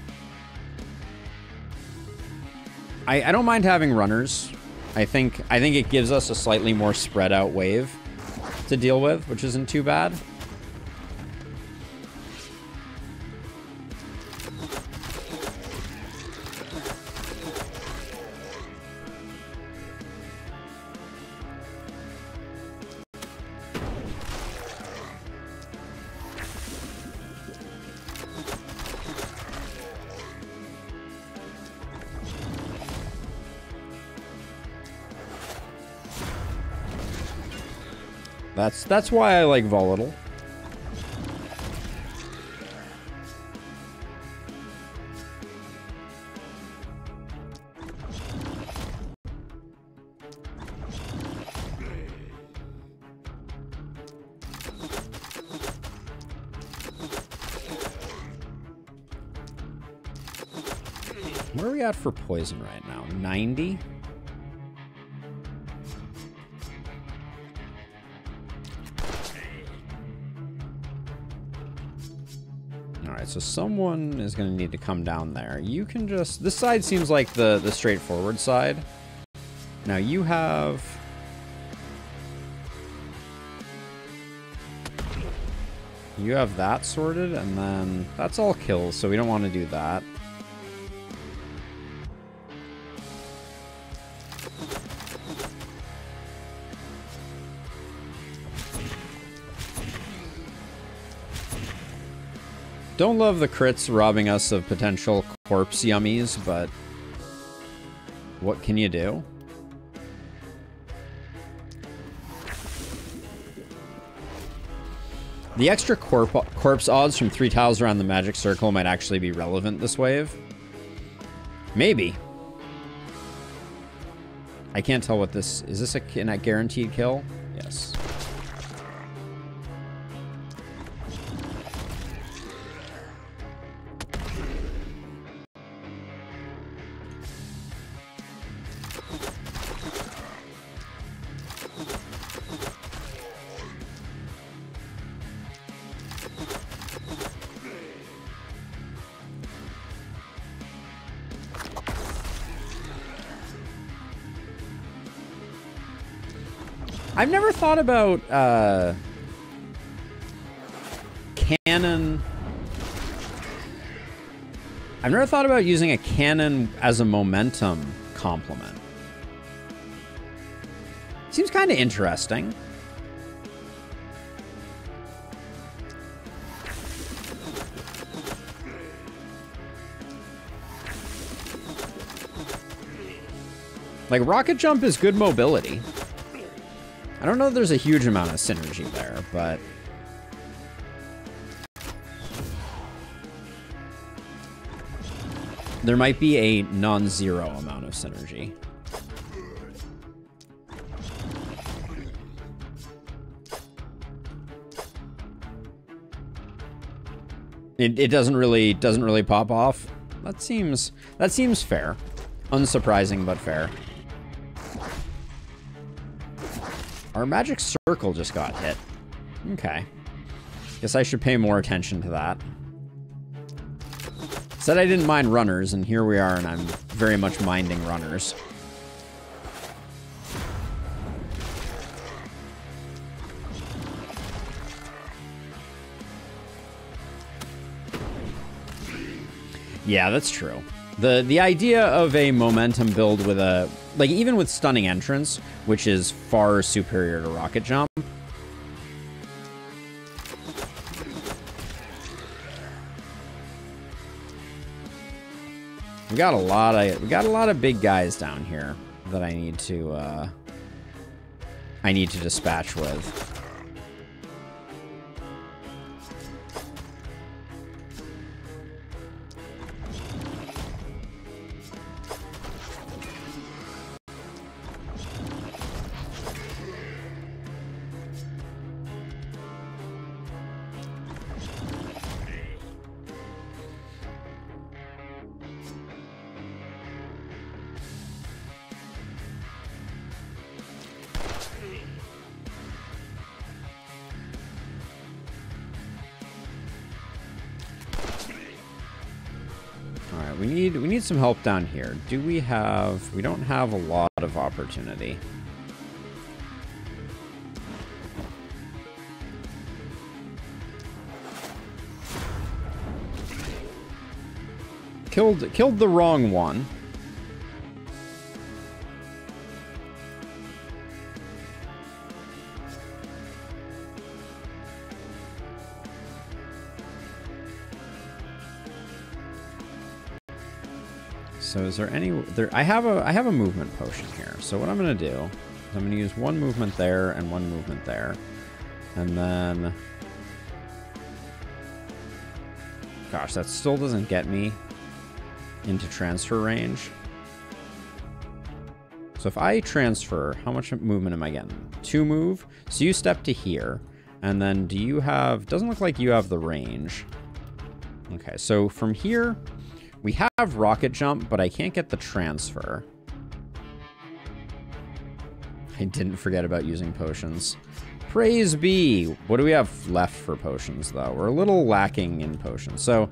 I don't mind having runners. I think it gives us a slightly more spread out wave to deal with, which isn't too bad. That's why I like volatile. Where are we at for poison right now? 90? Alright, so someone is going to need to come down there. You can just... This side seems like the straightforward side. Now you have... You have that sorted, and then that's all kills, so we don't want to do that. Don't love the crits robbing us of potential corpse yummies, but what can you do? The extra corpse odds from 3 tiles around the magic circle might actually be relevant this wave. Maybe. I can't tell what this... Is this a guaranteed kill? Yes. I've never thought about cannon. I've never thought about using a cannon as a momentum complement. Seems kind of interesting. Like, rocket jump is good mobility. I don't know if there's a huge amount of synergy there, but... There might be a non-zero amount of synergy. It doesn't really pop off. That seems fair. Unsurprising, but fair. Our magic circle just got hit. Okay. Guess I should pay more attention to that. Said I didn't mind runners, and here we are, and I'm very much minding runners. Yeah, that's true. The idea of a momentum build with a... Like, even with stunning entrance, which is far superior to rocket jump. We got a lot of big guys down here that I need to dispatch with. We need some help down here. Do we have... We don't have a lot of opportunity. Killed the wrong one. So is there any... I have a movement potion here. So what I'm going to do is I'm going to use one movement there and one movement there. And then... Gosh, that still doesn't get me into transfer range. So if I transfer, how much movement am I getting? 2 move. So you step to here. And then do you have... Doesn't look like you have the range. Okay, so from here, we have rocket jump, but I can't get the transfer. I didn't forget about using potions. Praise be. What do we have left for potions, though? We're a little lacking in potions. So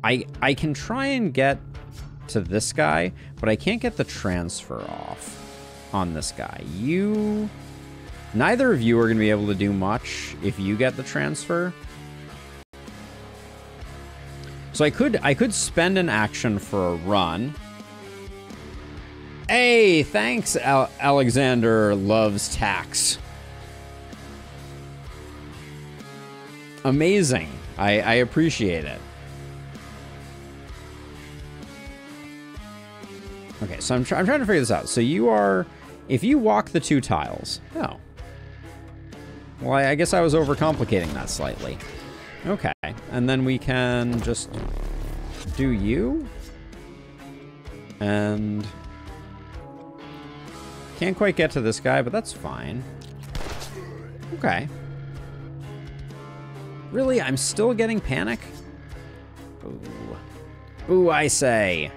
I can try and get to this guy, but I can't get the transfer off on this guy. Neither of you are going to be able to do much if you get the transfer. So I could spend an action for a run. Hey, thanks, Alexander loves tax. Amazing. I appreciate it. Okay, so I'm trying to figure this out. So you are, if you walk the 2 tiles. Oh. Well, I guess I was overcomplicating that slightly. Okay, and then we can just do you. And can't quite get to this guy, but that's fine. Okay. Really? I'm still getting panic? Ooh. Ooh, I say.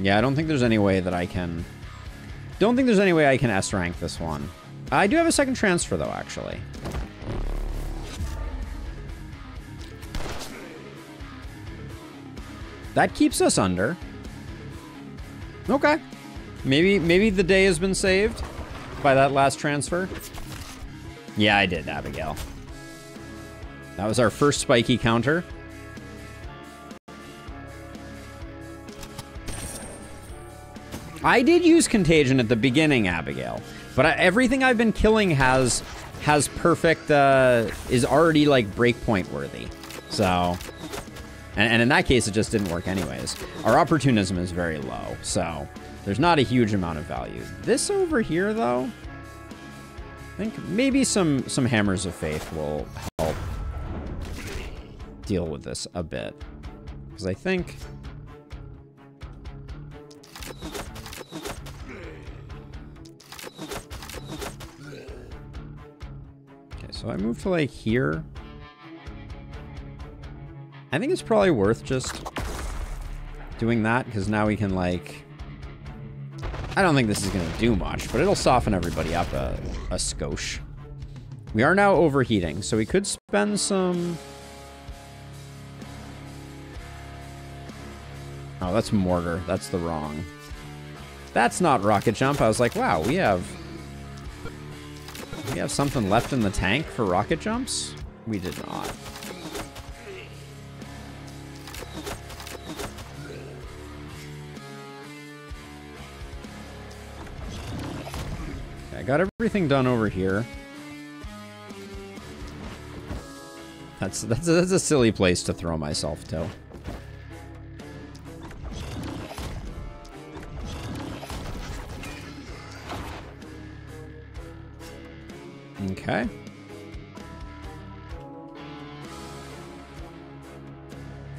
Yeah, I don't think there's any way that I can... Don't think there's any way I can S-rank this one. I do have a second transfer, though, actually. That keeps us under. Okay. Maybe the day has been saved by that last transfer. Yeah, I did, Abigail. That was our first spiky counter. I did use Contagion at the beginning, Abigail, but everything I've been killing has perfect, is already like breakpoint worthy. So, and in that case, it just didn't work anyways. Our opportunism is very low, so there's not a huge amount of value. This over here, though, I think maybe some Hammers of Faith will help deal with this a bit, because I think... So I move to like here. I think it's probably worth just doing that because now we can like... I don't think this is going to do much, but it'll soften everybody up a skosh. We are now overheating, so we could spend some... Oh, that's mortar. That's the wrong. That's not rocket jump. I was like, wow, we have something left in the tank for rocket jumps? We did not. Okay, I got everything done over here. That's a silly place to throw myself to. Okay.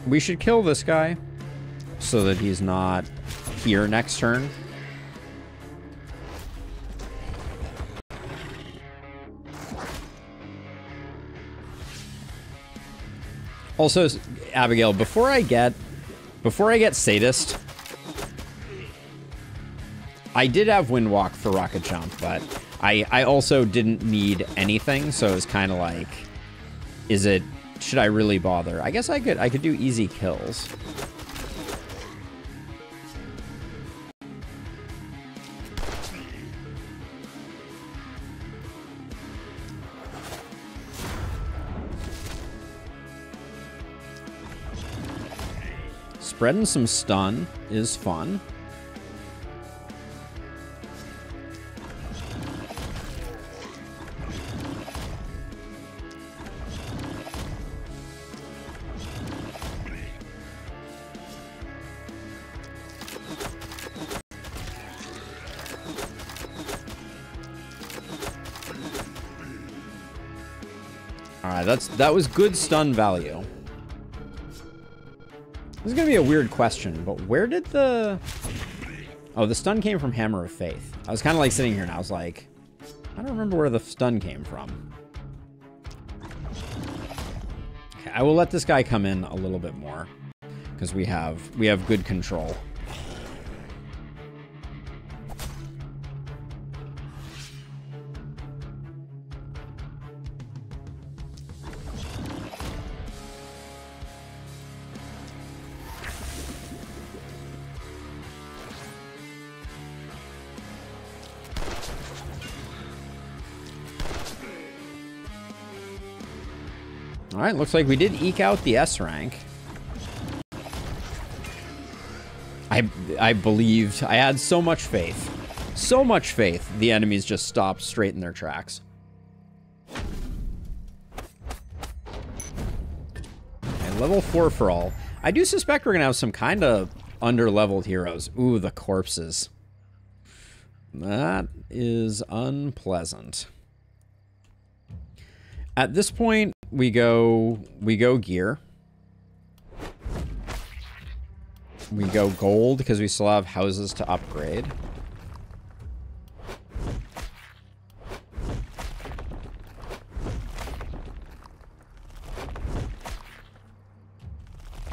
We should kill this guy so that he's not here next turn. Also, Abigail, before I get Sadist, I did have Windwalk for rocket jump, but I also didn't need anything, so it was kind of like, should I really bother? I guess I could do easy kills. Spreading some stun is fun. Alright, that was good stun value. This is gonna be a weird question, but where did the... Oh, the stun came from Hammer of Faith. I was kind of like sitting here and I was like, I don't remember where the stun came from. Okay, I will let this guy come in a little bit more because we have good control. All right, looks like we did eke out the S rank. I believed, I had so much faith. So much faith, the enemies just stopped straight in their tracks. Okay, level 4 for all. I do suspect we're gonna have some kind of under-leveled heroes. Ooh, the corpses. That is unpleasant. At this point, we go gear. We go gold because we still have houses to upgrade.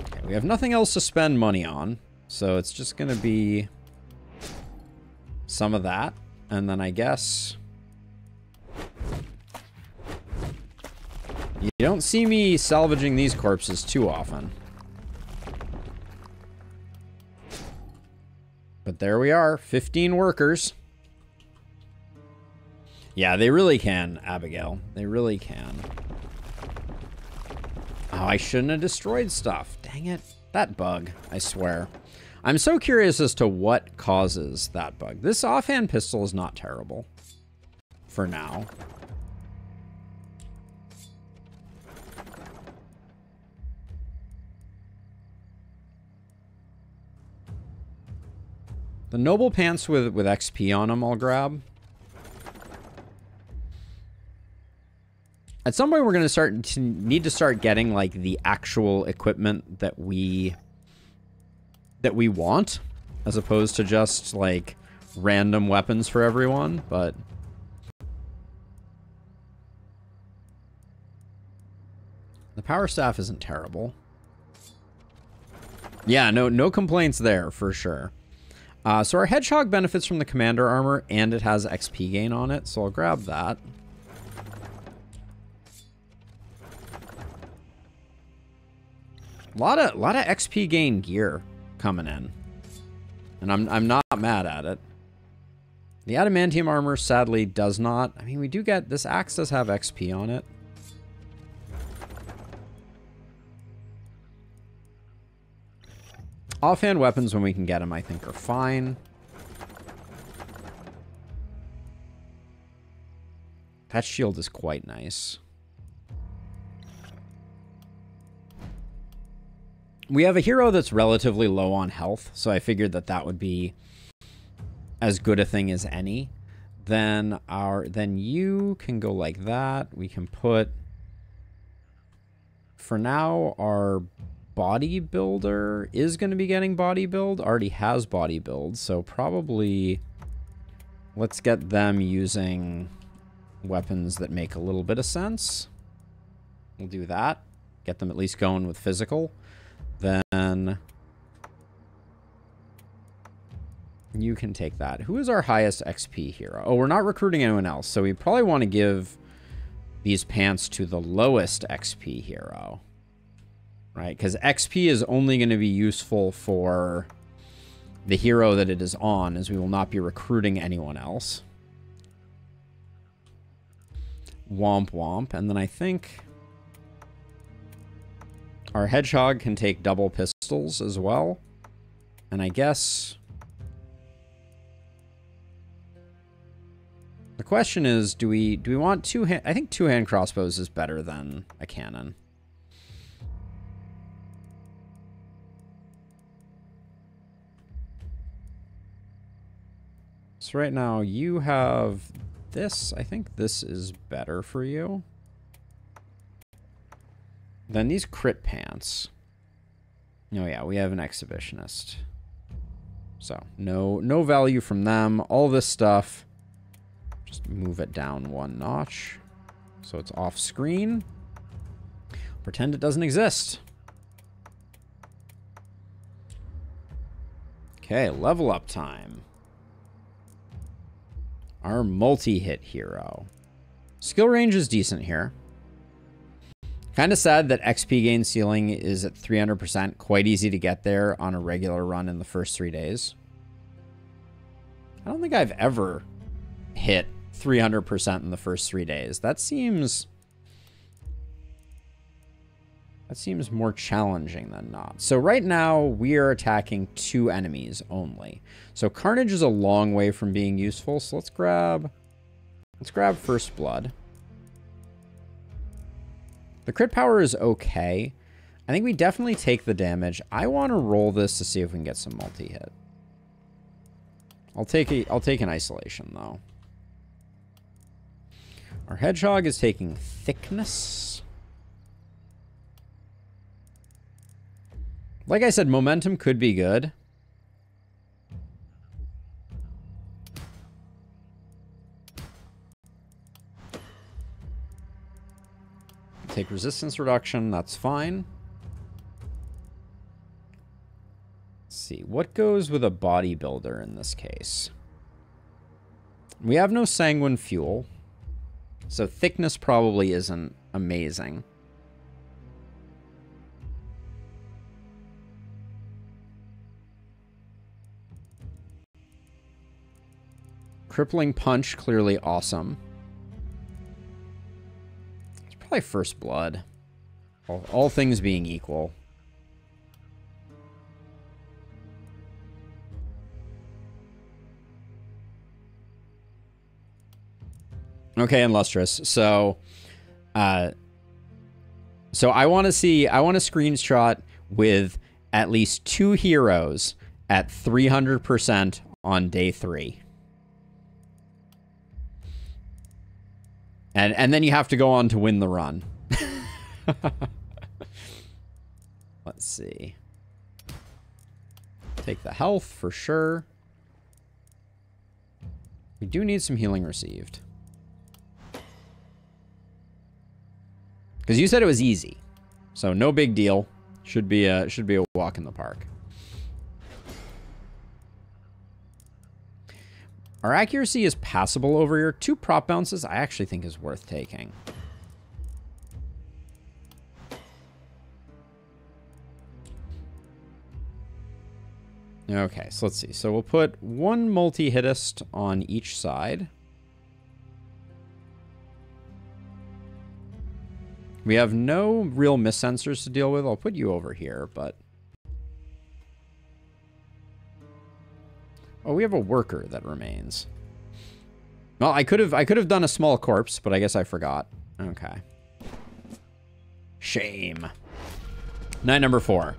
Okay, we have nothing else to spend money on, so it's just gonna be some of that, and then I guess you don't see me salvaging these corpses too often. But there we are, 15 workers. Yeah, they really can, Abigail. They really can. Oh, I shouldn't have destroyed stuff. Dang it. That bug, I swear. I'm so curious as to what causes that bug. This offhand pistol is not terrible. For now. The noble pants with XP on them I'll grab. At some point we're going to need to start getting like the actual equipment that we want, as opposed to just like random weapons for everyone, but the power staff isn't terrible. Yeah, no complaints there for sure. So our hedgehog benefits from the commander armor, and it has XP gain on it, so I'll grab that. A lot of XP gain gear coming in, and I'm not mad at it. The adamantium armor sadly does not. I mean, we do get this axe does have XP on it. Offhand weapons, when we can get them, I think are fine. That shield is quite nice. We have a hero that's relatively low on health, so I figured that that would be as good a thing as any. Then you can go like that. We can put, for now, our bodybuilder is going to be getting body build, already has body build, so probably let's get them using weapons that make a little bit of sense. We'll do that. Get them at least going with physical. Then you can take that. Who is our highest XP hero? Oh, we're not recruiting anyone else, so we probably want to give these pants to the lowest XP hero. Right, because XP is only going to be useful for the hero that it is on, as we will not be recruiting anyone else. Womp womp. And then I think our hedgehog can take double pistols as well. And I guess the question is, do we want two-hand? I think two-hand crossbows is better than a cannon. So right now you have this. I think this is better for you. Then these crit pants. Oh yeah, we have an exhibitionist. So no value from them. All this stuff, just move it down one notch so it's off screen. Pretend it doesn't exist. Okay, level up time. Our multi-hit hero. Skill range is decent here. Kind of sad that XP gain ceiling is at 300%. Quite easy to get there on a regular run in the first 3 days. I don't think I've ever hit 300% in the first 3 days. That seems more challenging than not. So right now we are attacking 2 enemies only. So Carnage is a long way from being useful. So let's grab First Blood. The crit power is okay. I think we definitely take the damage. I want to roll this to see if we can get some multi-hit. I'll take an isolation though. Our hedgehog is taking thickness. Like I said, momentum could be good. Take resistance reduction, that's fine. Let's see, what goes with a bodybuilder in this case? We have no sanguine fuel, so thickness probably isn't amazing. Crippling punch, clearly awesome. Probably First Blood. All things being equal. Okay, and Lustrous. So I want to screenshot with at least 2 heroes at 300% on day 3. And then you have to go on to win the run. Let's see. Take the health for sure. We do need some healing received. Because you said it was easy. So no big deal. Should be a walk in the park. Our accuracy is passable over here. 2 prop bounces I actually think is worth taking. Okay, so let's see. So we'll put 1 multi-hitist on each side. We have no real miss sensors to deal with. I'll put you over here, but... Oh, we have a worker that remains. Well, I could have done a small corpse, but I guess I forgot. Okay. Shame. Night number 4.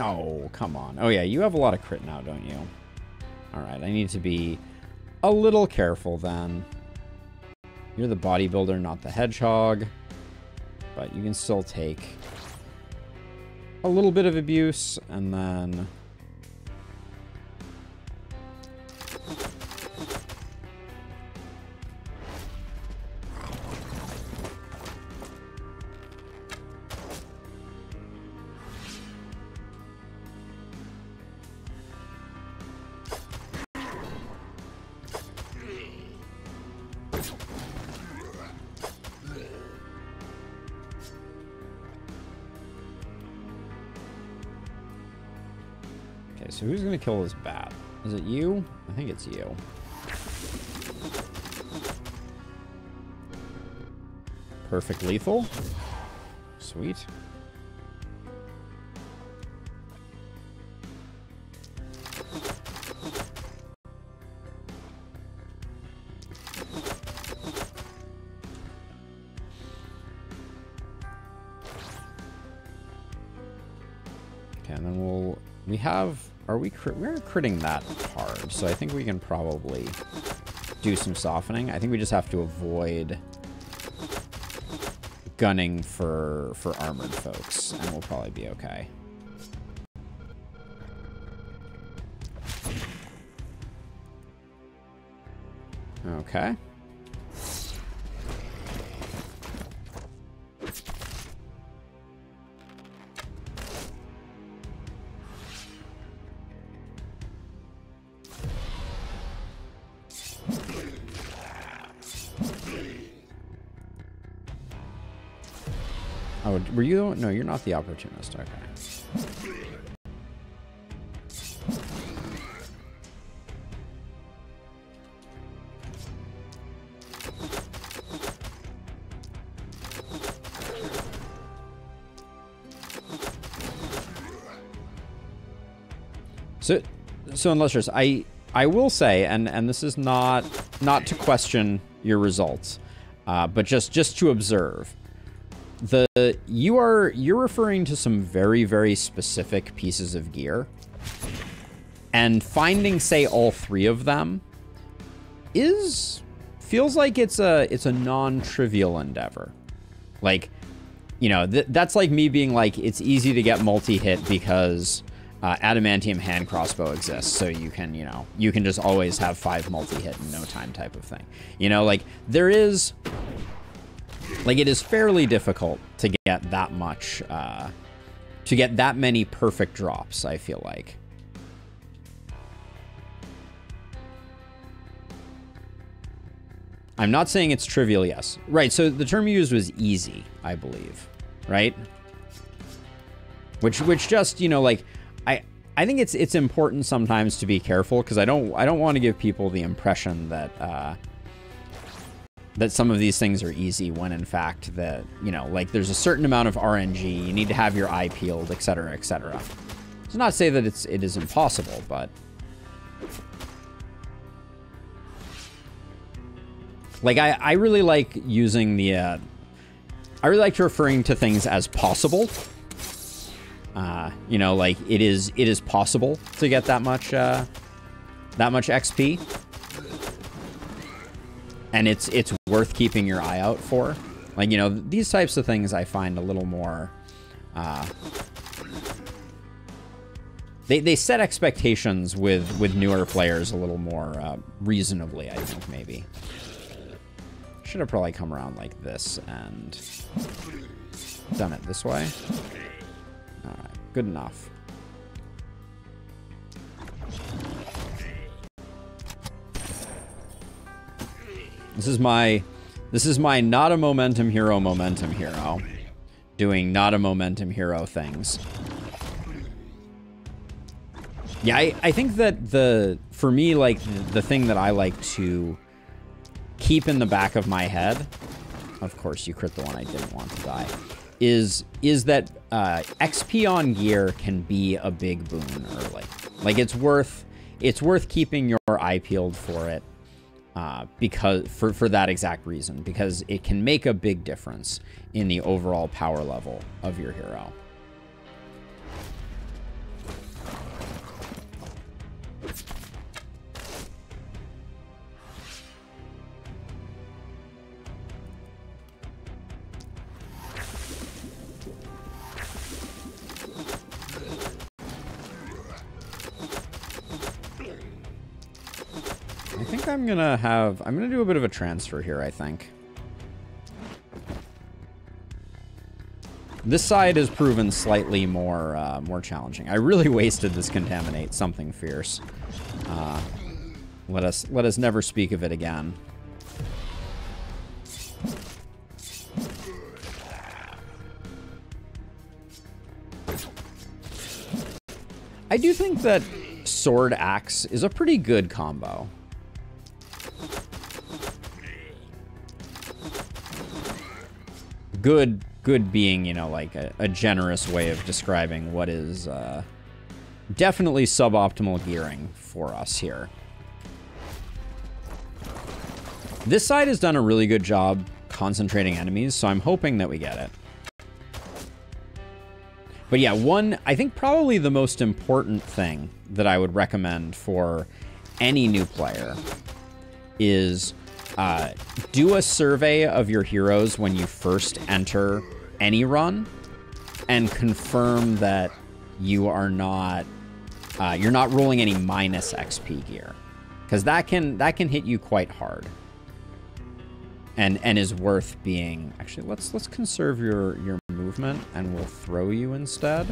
Oh, come on. Oh, yeah, you have a lot of crit now, don't you? All right, I need to be a little careful then. You're the bodybuilder, not the hedgehog. But you can still take a little bit of abuse, and then... So who's going to kill this bat? Is it you? I think it's you. Perfect lethal. Sweet. Okay, and then we have, we're critting that hard, so I think we can probably do some softening. I think we just have to avoid gunning for armored folks, and we'll probably be okay. Okay. Oh, were you? No, you're not the opportunist. Okay. So illustrious, I will say, and this is not to question your results, but just to observe. You're referring to some very, very specific pieces of gear, and finding, say, all three of them feels like it's a non-trivial endeavor. Like, you know, that's like me being like, it's easy to get multi-hit because adamantium hand crossbow exists, so you can just always have 5 multi-hit in no time type of thing. You know, like there is. Like, it is fairly difficult to get that much, to get that many perfect drops, I feel like. I'm not saying it's trivial, yes. Right, so the term you used was easy, I believe, right? Which just, you know, like, I think it's important sometimes to be careful, because I don't want to give people the impression that, that some of these things are easy when in fact that, you know, like there's a certain amount of RNG, you need to have your eye peeled, etc., etc. It's not to say that it is impossible, but like I really like using the I really like referring to things as possible. You know, like it is possible to get that much XP. And it's worth keeping your eye out for. Like, you know, these types of things I find a little more... They set expectations with newer players a little more reasonably, I think, maybe. Should have probably come around like this and done it this way. Alright, good enough. This is my not a momentum hero doing not a momentum hero things. Yeah, I think that for me, like the thing that I like to keep in the back of my head, of course you crit the one I didn't want to die, is that XP on gear can be a big boon early. Like it's worth keeping your eye peeled for it. Because for that exact reason, because it can make a big difference in the overall power level of your hero. I think I'm gonna do a bit of a transfer here, I think. This side has proven slightly more challenging. I really wasted this contaminate, something fierce. Let us never speak of it again. I do think that sword axe is a pretty good combo. Good being, you know, like a generous way of describing what is definitely suboptimal gearing for us here. This side has done a really good job concentrating enemies, so I'm hoping that we get it. But yeah, I think probably the most important thing that I would recommend for any new player is do a survey of your heroes when you first enter any run and confirm that you are not you're not rolling any minus XP gear, because that can hit you quite hard. And is worth being... Actually, let's conserve your movement, and we'll throw you instead.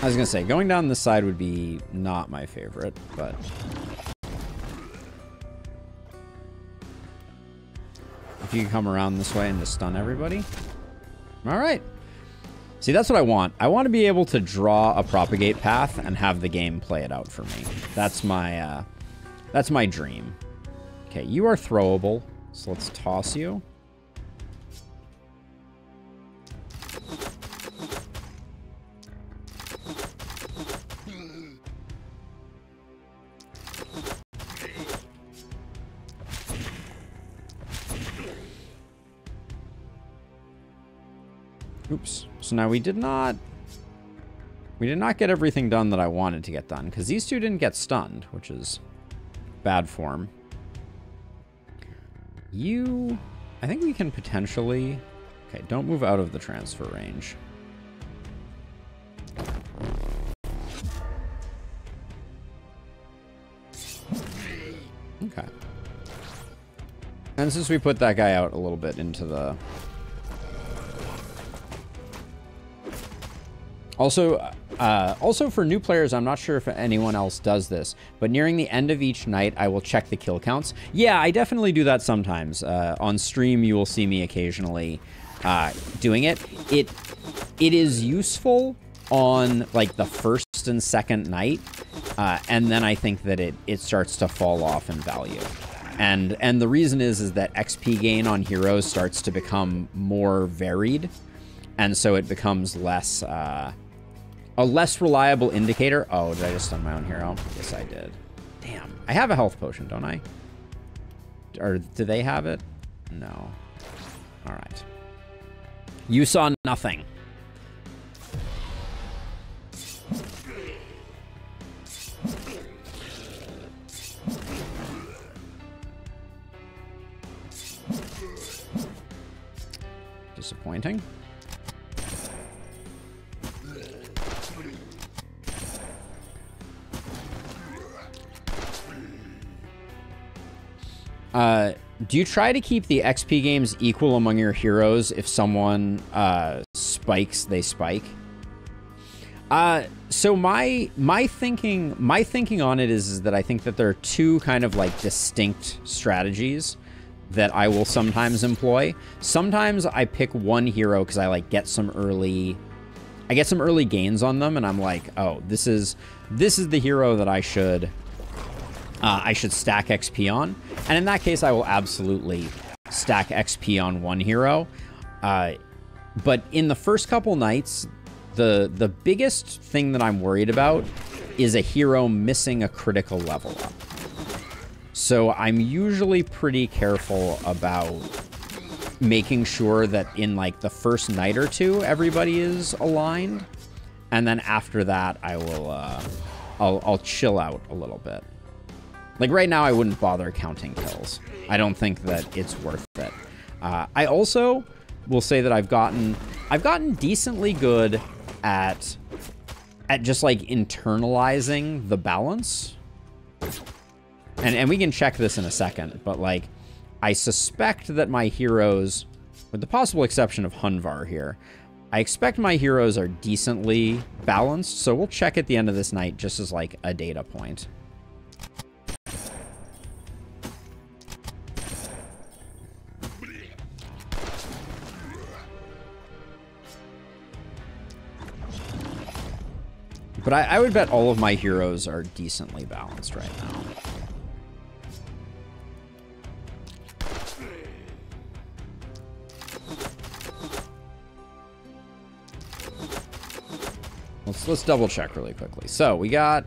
I was gonna say, going down this side would be not my favorite, but... if you can come around this way and just stun everybody. All right. See, that's what I want. I want to be able to draw a propagate path and have the game play it out for me. That's my dream. Okay, you are throwable, so let's toss you. Oops. So now we did not get everything done that I wanted to get done, because these two didn't get stunned, which is bad form. I think we can potentially... Okay, don't move out of the transfer range. Okay. And since we put that guy out a little bit into the... Also for new players, I'm not sure if anyone else does this, but nearing the end of each night, I will check the kill counts. Yeah, I definitely do that sometimes. On stream, you will see me occasionally doing it. It is useful on like the first and second night, and then I think that it starts to fall off in value. And the reason is that XP gain on heroes starts to become more varied, and so it becomes less a less reliable indicator. Oh, did I just stun my own hero? Yes, I did. Damn. I have a health potion, don't I? Or do they have it? No. All right. You saw nothing. Disappointing. Do you try to keep the XP games equal among your heroes? If someone spikes, they spike. So my thinking on it is that I think that there are two kind of like distinct strategies that I will sometimes employ. Sometimes I pick one hero because I like get some early gains on them, and I'm like, oh, this is the hero that I should stack XP on. And in that case, I will absolutely stack XP on one hero. But in the first couple nights, the biggest thing that I'm worried about is a hero missing a critical level up. So I'm usually pretty careful about making sure that in like the first night or two, everybody is aligned. And then after that, I will, I'll chill out a little bit. Like right now, I wouldn't bother counting kills. I don't think that it's worth it. I also will say that I've gotten decently good at just like internalizing the balance. And we can check this in a second, but like I suspect that my heroes, with the possible exception of Hunvar here, I expect my heroes are decently balanced. So we'll check at the end of this night just as like a data point. But I would bet all of my heroes are decently balanced right now. Let's double check really quickly. So we got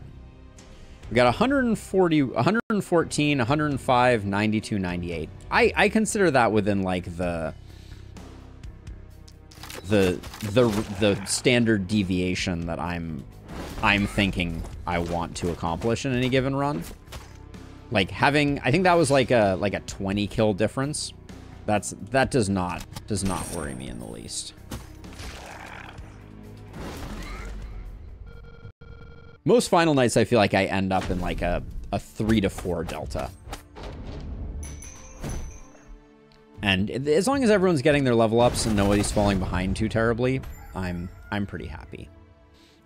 140, 114, 105, 92, 98. I consider that within like the standard deviation that I'm thinking I want to accomplish in any given run. Like having, I think that was like a 20 kill difference. That does not worry me in the least. Most final nights, I feel like I end up in like a 3 to 4 delta. And as long as everyone's getting their level ups and nobody's falling behind too terribly, I'm pretty happy.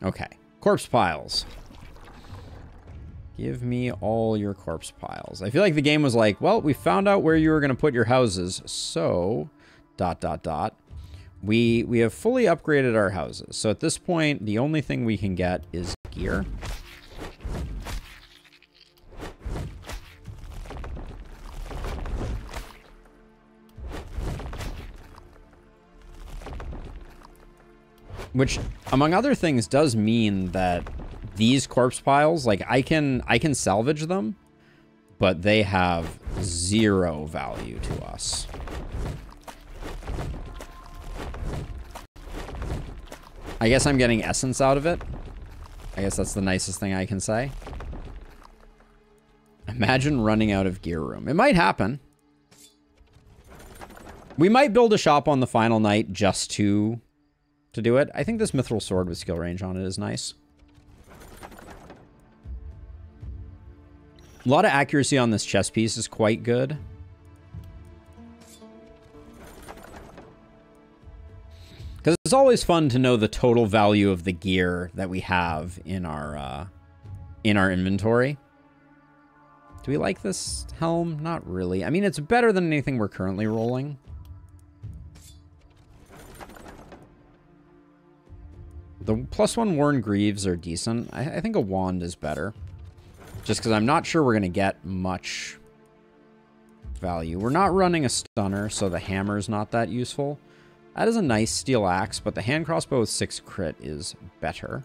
Okay, corpse piles. Give me all your corpse piles. I feel like the game was like, well, we found out where you were going to put your houses, so ... We have fully upgraded our houses. So at this point, the only thing we can get is gear. Which, among other things, does mean that these corpse piles, like I can salvage them, but they have 0 value to us. I guess I'm getting essence out of it. I guess that's the nicest thing I can say. Imagine running out of gear room. It might happen. We might build a shop on the final night just to do it. I think this mithril sword with skill range on it is nice. A lot of accuracy on this chest piece is quite good. Because it's always fun to know the total value of the gear that we have in our inventory. Do we like this helm? Not really. I mean, it's better than anything we're currently rolling. The +1 worn greaves are decent. I think a wand is better. Just because I'm not sure we're going to get much value. We're not running a stunner, so the hammer's not that useful. That is a nice steel axe, but the hand crossbow with 6 crit is better.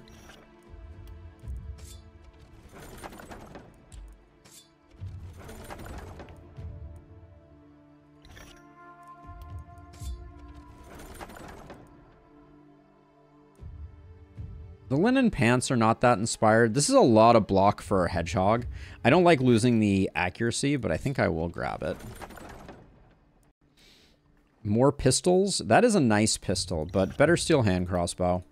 The linen pants are not that inspired. This is a lot of block for a hedgehog. I don't like losing the accuracy, but I think I will grab it. More pistols. That is a nice pistol, but better steel hand crossbow.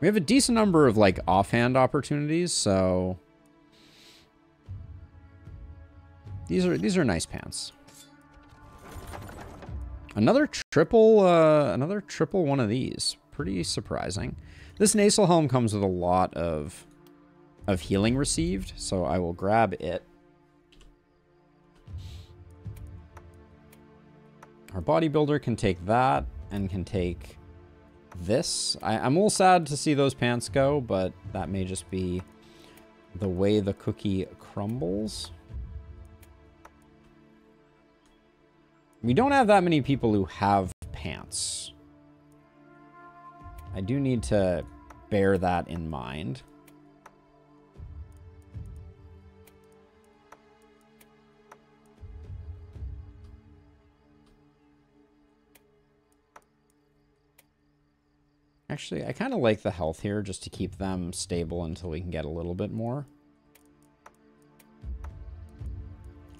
We have a decent number of like offhand opportunities, so these are nice pants. Another triple one of these. Pretty surprising. This nasal helm comes with a lot of healing received, so I will grab it. Our bodybuilder can take that and can take this. I'm a little sad to see those pants go, but that may just be the way the cookie crumbles. We don't have that many people who have pants. I do need to bear that in mind. Actually, I kind of like the health here just to keep them stable until we can get a little bit more.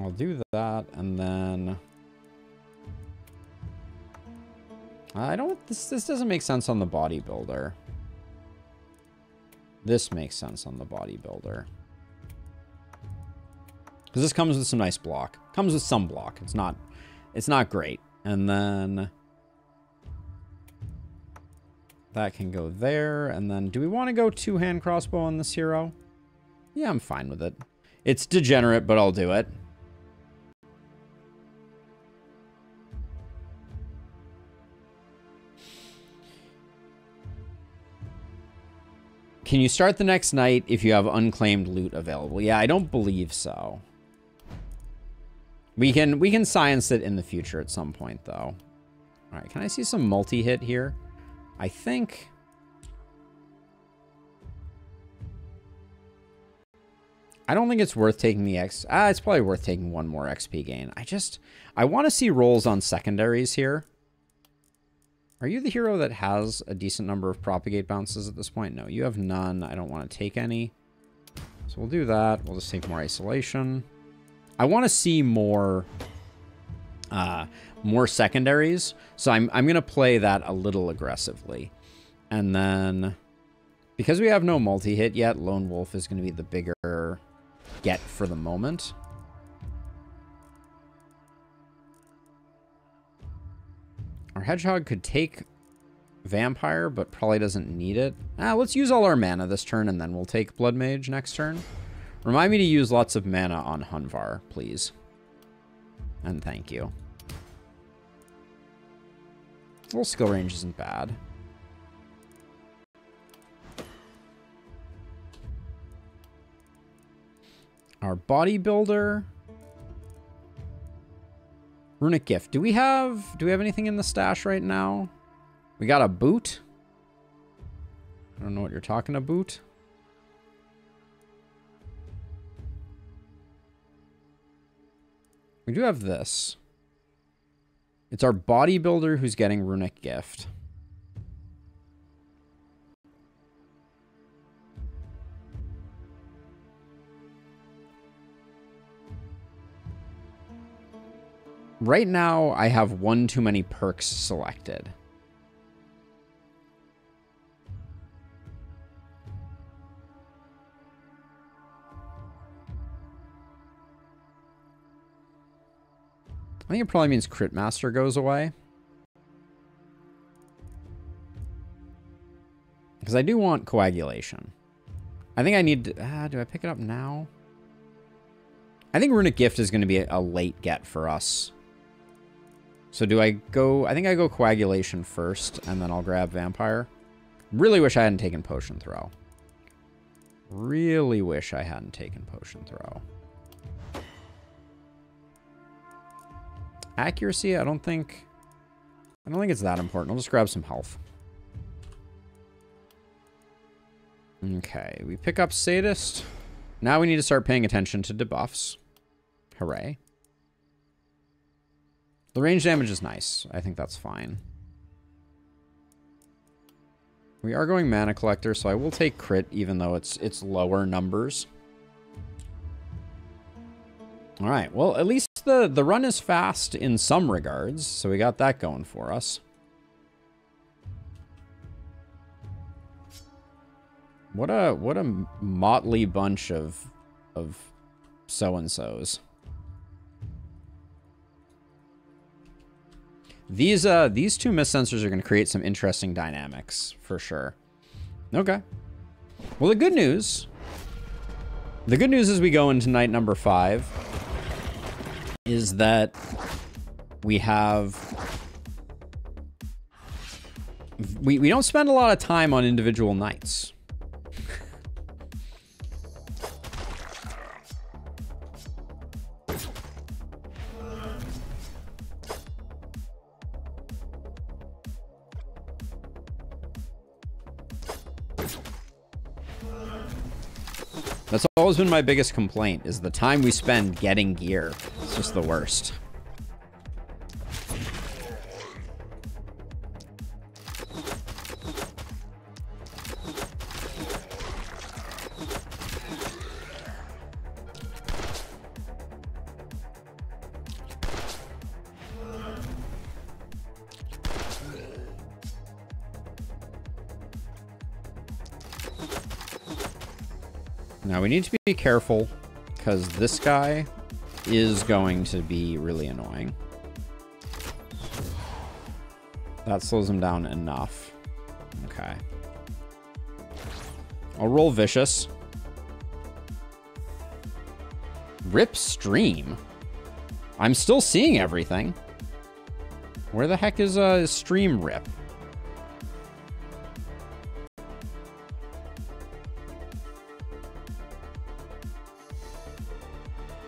I'll do that, and then this doesn't make sense on the bodybuilder. This makes sense on the bodybuilder. Because this comes with some nice block. Comes with some block. It's not great. And then that can go there. And then do we want to go 2-hand crossbow on this hero? Yeah, I'm fine with it. It's degenerate, but I'll do it. Can you start the next night if you have unclaimed loot available? Yeah, I don't believe so. We can science it in the future at some point, though. All right, can I see some multi-hit here? I think... I don't think it's worth taking the it's probably worth taking one more XP gain. I want to see rolls on secondaries here. Are you the hero that has a decent number of propagate bounces at this point? No, you have none. I don't want to take any. So we'll do that. We'll just take more isolation. I want to see more secondaries. So I'm going to play that a little aggressively. And then because we have no multi-hit yet, Lone Wolf is going to be the bigger get for the moment. Our Hedgehog could take Vampire, but probably doesn't need it. Let's use all our mana this turn, and then we'll take Blood Mage next turn. Remind me to use lots of mana on Hunvar, please. And thank you. Little skill range isn't bad. Our Bodybuilder. Runic Gift. Do we have anything in the stash right now? We got a boot. I don't know what you're talking about. We do have this. It's our Bodybuilder who's getting Runic Gift. Right now, I have one too many perks selected. I think it probably means Crit Master goes away. Because I do want Coagulation. I think I need to... do I pick it up now? I think Runic Gift is going to be a late get for us. So do I go... I think I go Coagulation first, and then I'll grab Vampire. Really wish I hadn't taken Potion Throw. Really wish I hadn't taken Potion Throw. Accuracy, I don't think it's that important. I'll just grab some health. Okay, we pick up Sadist. Now we need to start paying attention to debuffs. Hooray. The range damage is nice. I think that's fine. We are going Mana Collector, so I will take Crit, even though it's lower numbers. All right, well, at least the run is fast in some regards, so we got that going for us. What a motley bunch of so-and-sos. These two Mist Sensors are going to create some interesting dynamics, for sure. Okay. Well, the good news as we go into night number 5 is that we have... We don't spend a lot of time on individual nights. That's always been my biggest complaint, is the time we spend getting gear. It's just the worst. Now we need to be careful, because this guy is going to be really annoying. That slows him down enough. Okay. I'll roll Vicious. Rip Stream. I'm still seeing everything. Where the heck is Stream Rip?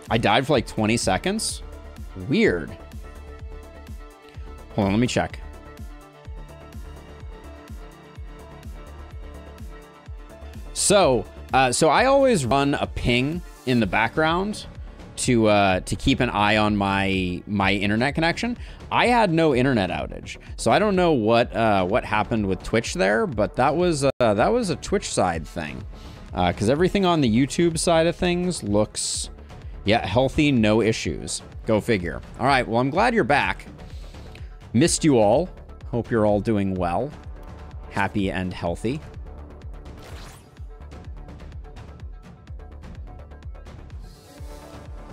I died for like 20 seconds? Weird. Hold on, let me check. So I always run a ping in the background to keep an eye on my internet connection. I had no internet outage, so I don't know what happened with Twitch there, but that was a Twitch side thing, because everything on the YouTube side of things looks, yeah, healthy, no issues. Go figure. All right, well, I'm glad you're back. Missed you all. Hope you're all doing well, happy and healthy.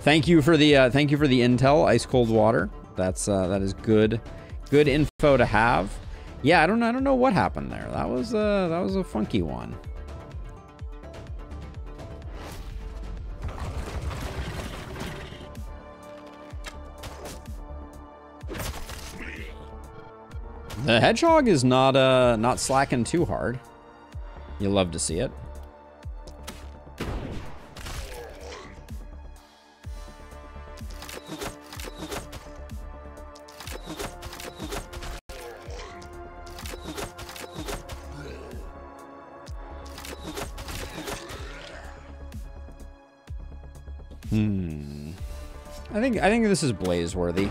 Thank you for the intel, ice cold water. That is good info to have. Yeah, I don't know what happened there. That was a funky one. The hedgehog is not slacking too hard. You love to see it. I think this is blaze worthy.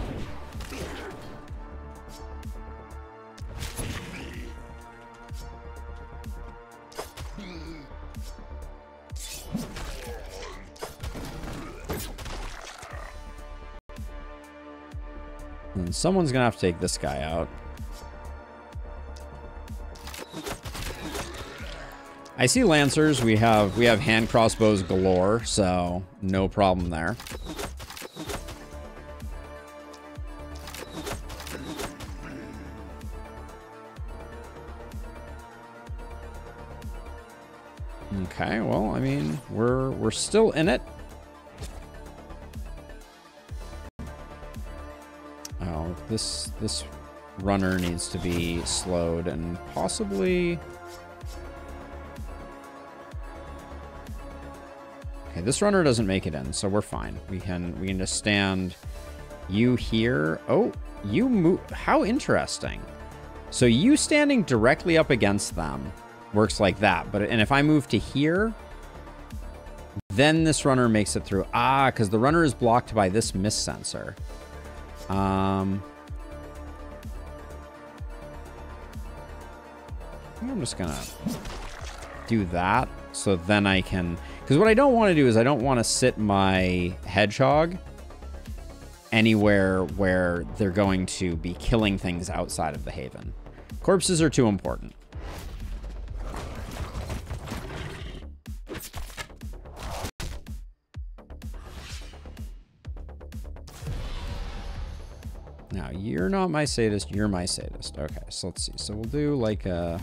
And someone's gonna have to take this guy out. I see lancers. We have hand crossbows galore, so no problem there. Okay, well, I mean, we're still in it. Oh, this runner needs to be slowed and possibly. Okay, this runner doesn't make it in, so we're fine. We can just stand you here. Oh, you move. How interesting. So you standing directly up against them works like that, and if I move to here, then this runner makes it through. Ah, because the runner is blocked by this mist sensor. I'm just gonna do that, so then I can, because what I don't want to do is I don't want to sit my hedgehog anywhere where they're going to be killing things outside of the haven. Corpses are too important. Now, you're not my sadist, you're my sadist. Okay, so let's see. So we'll do like a...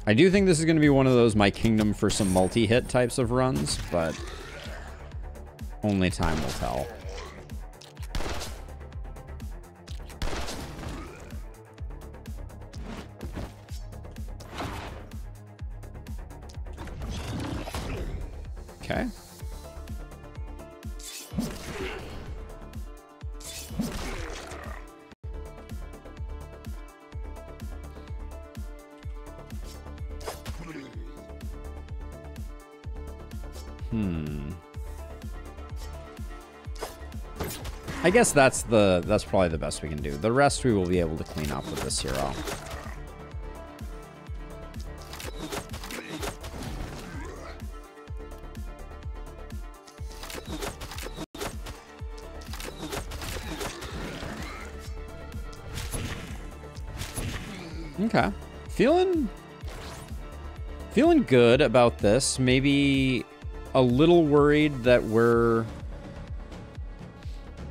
I do think this is going to be one of those my kingdom for some multi-hit types of runs, but only time will tell. Okay. I guess that's probably the best we can do. The rest we will be able to clean up with this hero. Okay. Feeling good about this. Maybe a little worried that we're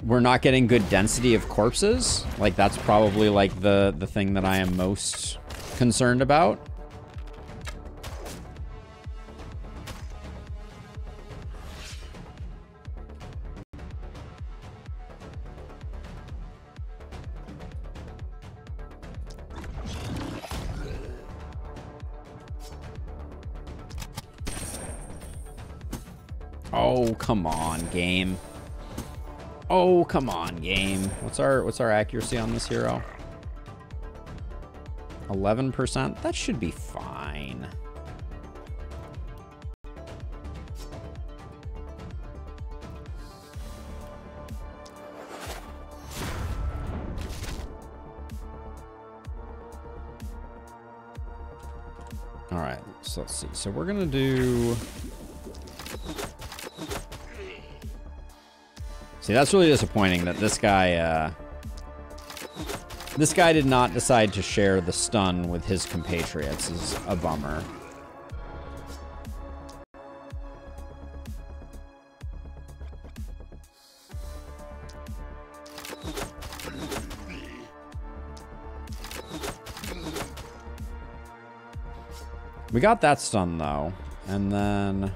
not getting good density of corpses. Like, that's probably like the thing that I am most concerned about. Oh, come on, game. Oh, come on, game. What's our accuracy on this hero? 11%? That should be fine. All right, so let's see. So we're gonna do... See, that's really disappointing that this guy did not decide to share the stun with his compatriots. Is a bummer. We got that stun though, and then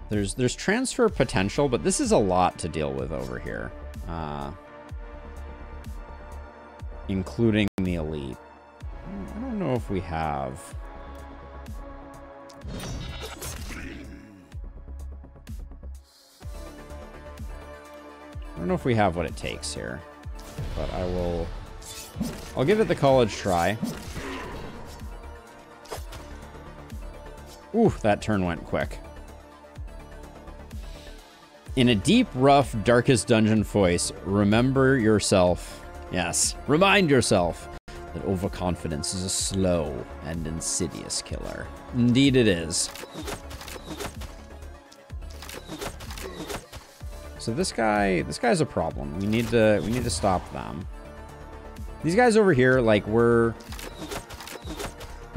there's transfer potential, but this is a lot to deal with over here, including the elite. I don't know if we have. I don't know if we have what it takes here, but I'll give it the college try. Ooh, that turn went quick. In a deep, rough, darkest dungeon voice, remember yourself. Yes, remind yourself that overconfidence is a slow and insidious killer. Indeed it is. So this guy's a problem. We need to stop them. These guys over here, like, we're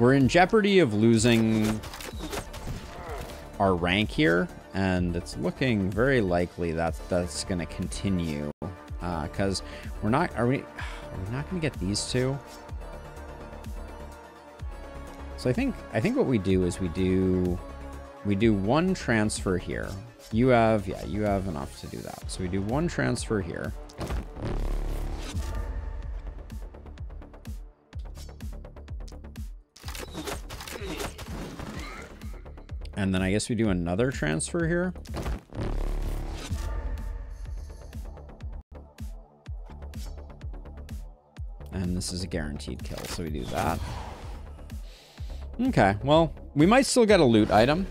in jeopardy of losing our rank here, and it's looking very likely that's going to continue, because are we not going to get these two? So I think what we do is we do one transfer here. You have enough to do that. So we do one transfer here. And then I guess we do another transfer here. And this is a guaranteed kill, so we do that. Okay, well, we might still get a loot item.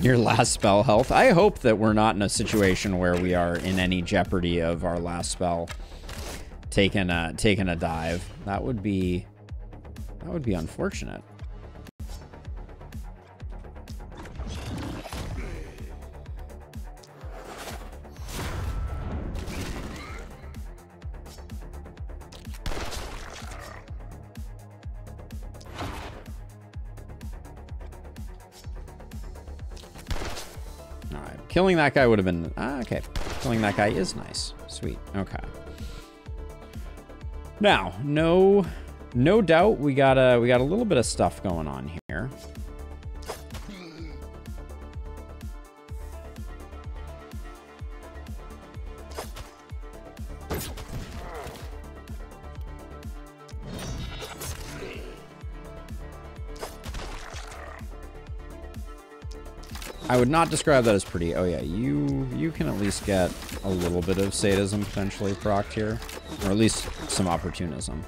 Your last spell health. I hope that we're not in a situation where we are in any jeopardy of our last spell taking a dive. That would be unfortunate. All right, killing that guy would have been okay. Killing that guy is nice. Sweet. Okay. Now, no doubt we got a little bit of stuff going on here. I would not describe that as pretty. Oh yeah, you can at least get a little bit of sadism potentially procced here, or at least some opportunism.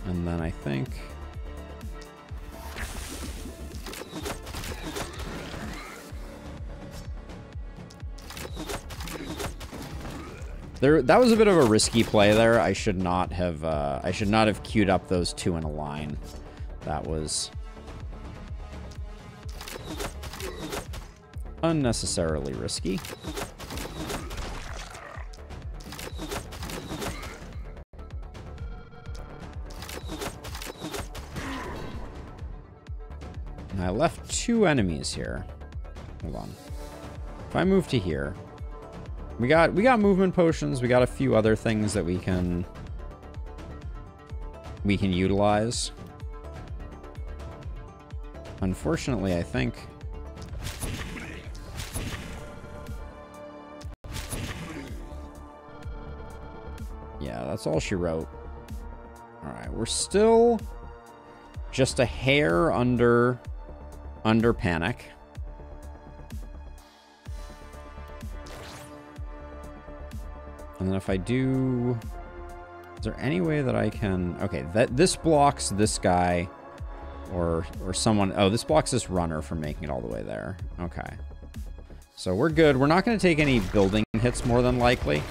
And then I think that was a bit of a risky play there. I should not have queued up those two in a line. That was unnecessarily risky. And I left two enemies here. Hold on. If I move to here, we got movement potions. We got a few other things that we can utilize. Unfortunately, I think yeah, that's all she wrote. All right, we're still just a hair under panic. And then if I do... Is there any way that I can... Okay, this blocks this guy or someone... Oh, this blocks this runner from making it all the way there. Okay. So we're good. We're not going to take any building hits more than likely.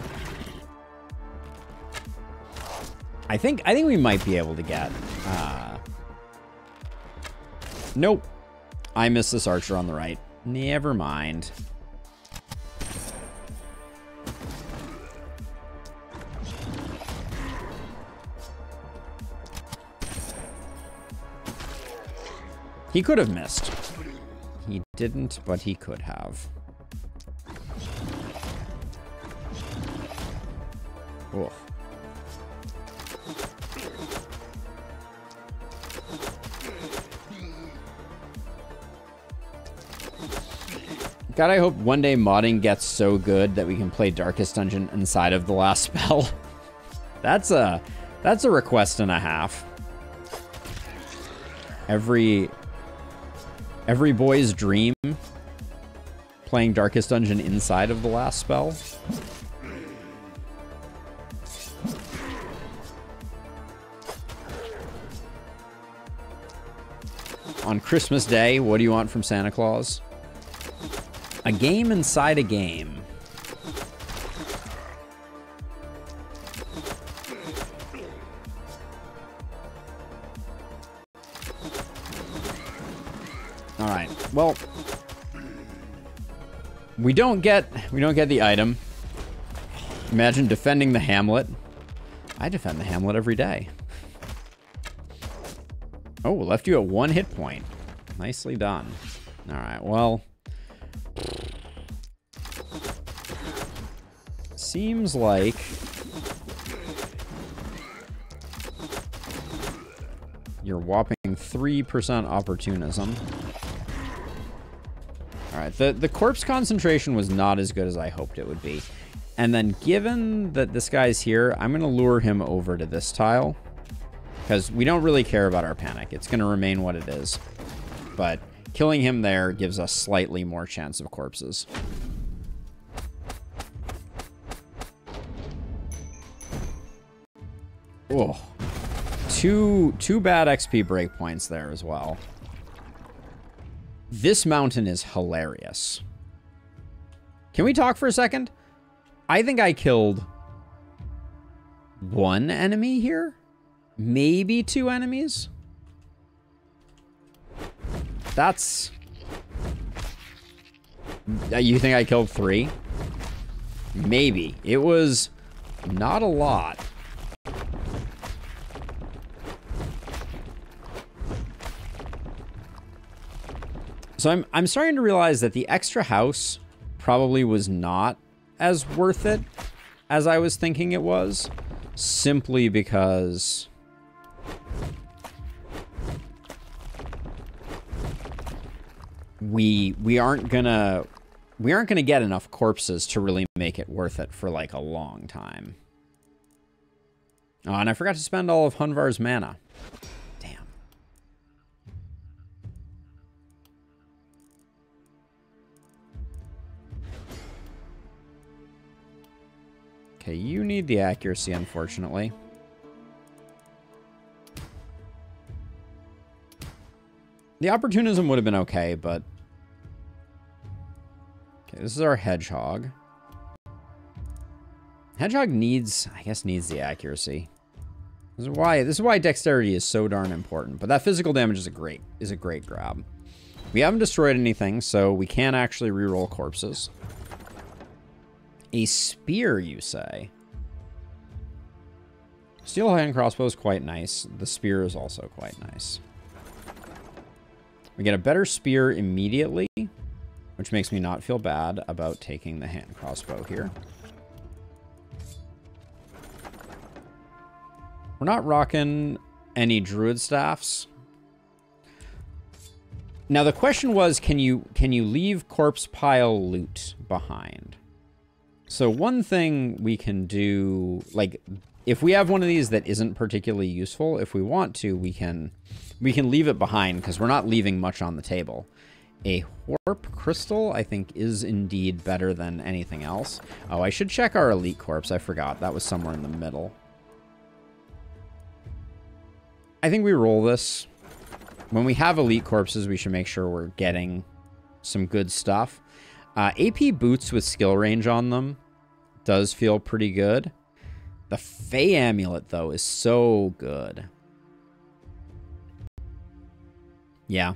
I think we might be able to get... Nope. I missed this archer on the right. Never mind. He could have missed. He didn't, but he could have. Oof. God, I hope one day modding gets so good that we can play Darkest Dungeon inside of the last spell. That's a request and a half. Every boy's dream, playing Darkest Dungeon inside of the last spell. On Christmas Day, what do you want from Santa Claus? A game inside a game. All right. Well, we don't get the item. Imagine defending the hamlet. I defend the hamlet every day. Oh, left you at 1 hit point. Nicely done. All right. Well, seems like you're whopping 3% opportunism. All right, the corpse concentration was not as good as I hoped it would be. And then given that this guy's here, I'm going to lure him over to this tile. Because we don't really care about our panic. It's going to remain what it is. But killing him there gives us slightly more chance of corpses. Oh, two bad XP breakpoints there as well. This mountain is hilarious. Can we talk for a second? I think I killed 1 enemy here. Maybe 2 enemies. That's... You think I killed 3? Maybe. It was not a lot. So I'm starting to realize that the extra house probably was not as worth it as I was thinking it was, simply because we aren't gonna get enough corpses to really make it worth it for like a long time. Oh, and I forgot to spend all of Hunvar's mana. Damn. Okay, you need the accuracy, unfortunately. The opportunism would have been okay, but... Okay, this is our hedgehog. Hedgehog needs, I guess, needs the accuracy. This is why dexterity is so darn important. But that physical damage is a great grab. We haven't destroyed anything, so we can actually reroll corpses. A spear, you say? Steel hand crossbow is quite nice. The spear is also quite nice. We get a better spear immediately, which makes me not feel bad about taking the hand crossbow here. We're not rocking any druid staffs. Now the question was, can you leave corpse pile loot behind? So one thing we can do, like if we have one of these that isn't particularly useful, if we want to, we can leave it behind because we're not leaving much on the table. A Warp Crystal, I think, is indeed better than anything else. Oh, I should check our Elite Corpse. I forgot. That was somewhere in the middle. I think we roll this. When we have Elite Corpses, we should make sure we're getting some good stuff. AP boots with skill range on them does feel pretty good. The Fey Amulet, though, is so good. Yeah.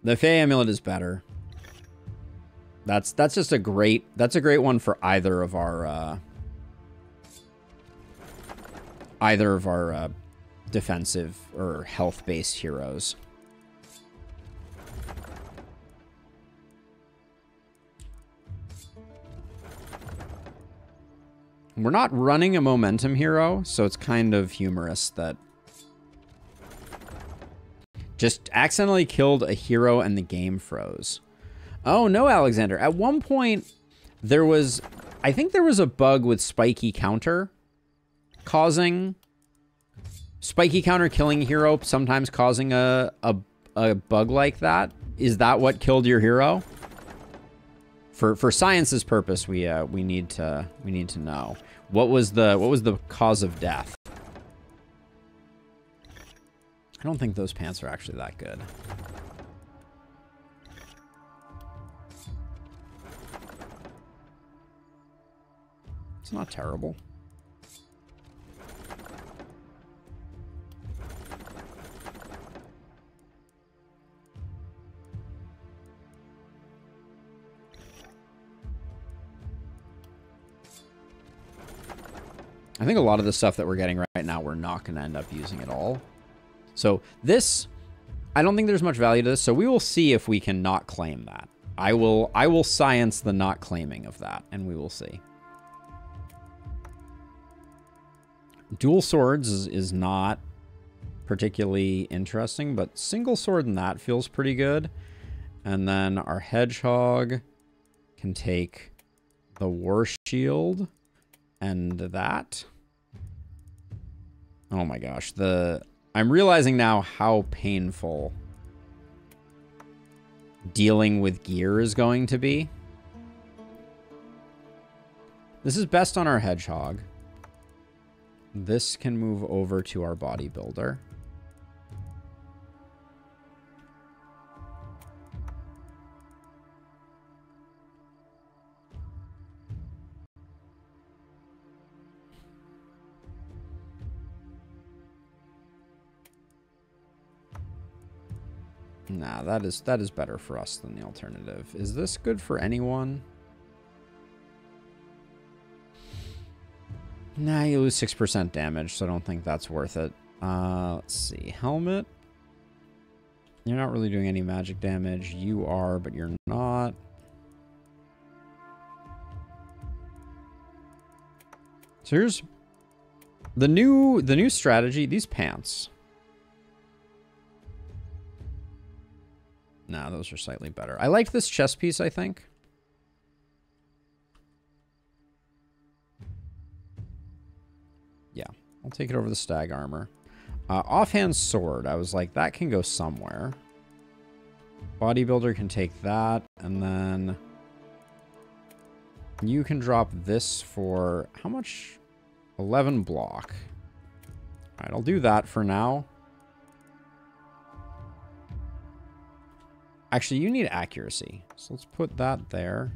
The Fey Amulet is better. That's just a great one for either of our defensive or health-based heroes. We're not running a momentum hero, so it's kind of humorous that just accidentally killed a hero and the game froze. Oh no, Alexander. At one point, I think there was a bug with spiky counter killing a hero, sometimes causing a bug like that. Is that what killed your hero? For science's purpose, we need to know. What was the cause of death? I don't think those pants are actually that good. It's not terrible. I think a lot of the stuff that we're getting right now, we're not going to end up using at all. So this, I don't think there's much value to this. So we will see if we can not claim that. I will science the not claiming of that, and we will see. Dual swords is not particularly interesting, but single sword in that feels pretty good. And then our hedgehog can take the war shield and that. Oh my gosh, I'm realizing now how painful dealing with gear is going to be. This is best on our hedgehog. This can move over to our bodybuilder. Nah, that is better for us than the alternative. Is this good for anyone? Nah, you lose 6% damage, so I don't think that's worth it. Let's see. Helmet. You're not really doing any magic damage. You are, but you're not. So here's the new strategy. These pants. Nah, those are slightly better. I like this chest piece, I think. Yeah, I'll take it over the stag armor. Offhand sword. I was like, that can go somewhere. Bodybuilder can take that, and then you can drop this for how much? 11 block. All right, I'll do that for now. Actually, you need accuracy. So let's put that there.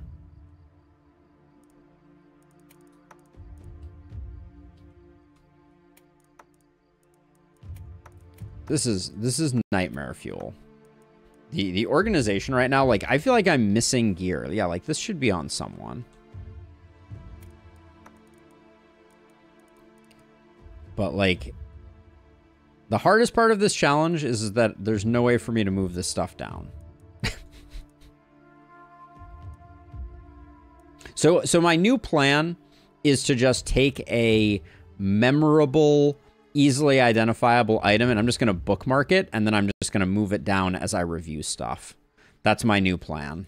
This is nightmare fuel. The organization right now, like, I feel like I'm missing gear. Yeah, like, this should be on someone. But, like, the hardest part of this challenge is that there's no way for me to move this stuff down. So my new plan is to just take a memorable, easily identifiable item, and I'm just going to bookmark it, and then I'm just going to move it down as I review stuff. That's my new plan.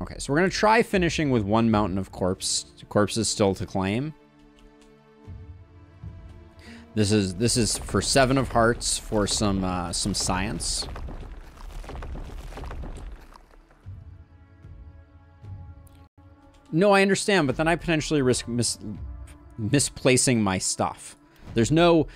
Okay, so we're going to try finishing with one mountain of corpses still to claim. This is for 7 of hearts for some science. No, I understand, but then I potentially risk misplacing my stuff. There's no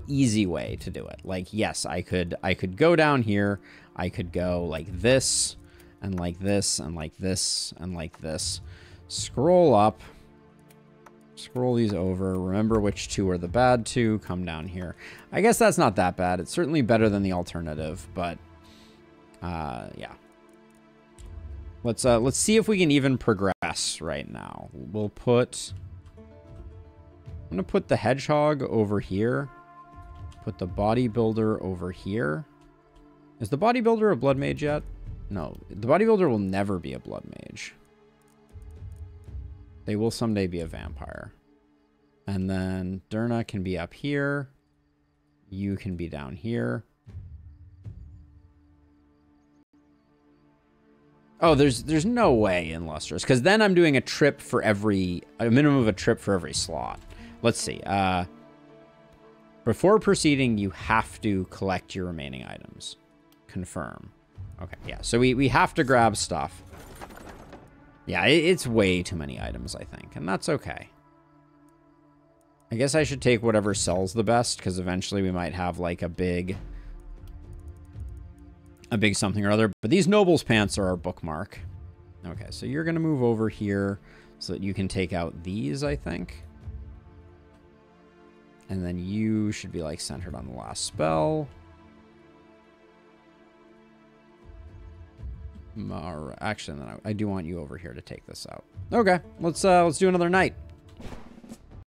easy way to do it. Like, yes, I could go down here. I could go like this and like this and like this and like this. Scroll up. Scroll these over. Remember which 2 are the bad 2. Come down here. I guess that's not that bad. It's certainly better than the alternative, but yeah. Let's see if we can even progress right now. I'm gonna put the hedgehog over here. Put the bodybuilder over here. Is the bodybuilder a blood mage yet? No, the bodybuilder will never be a blood mage. They will someday be a vampire. And then Durna can be up here. You can be down here. Oh, there's no way in Lustrous, because then I'm doing a minimum of a trip for every slot. Let's see. Before proceeding, you have to collect your remaining items. Confirm. Okay, yeah. So we have to grab stuff. Yeah, it's way too many items, I think, and that's okay. I guess I should take whatever sells the best, because eventually we might have like a big something or other. But these nobles pants are our bookmark. Okay, so you're gonna move over here so that you can take out these, I think. And then you should be like centered on the last spell. Actually, then I do want you over here to take this out. Okay, let's do another night.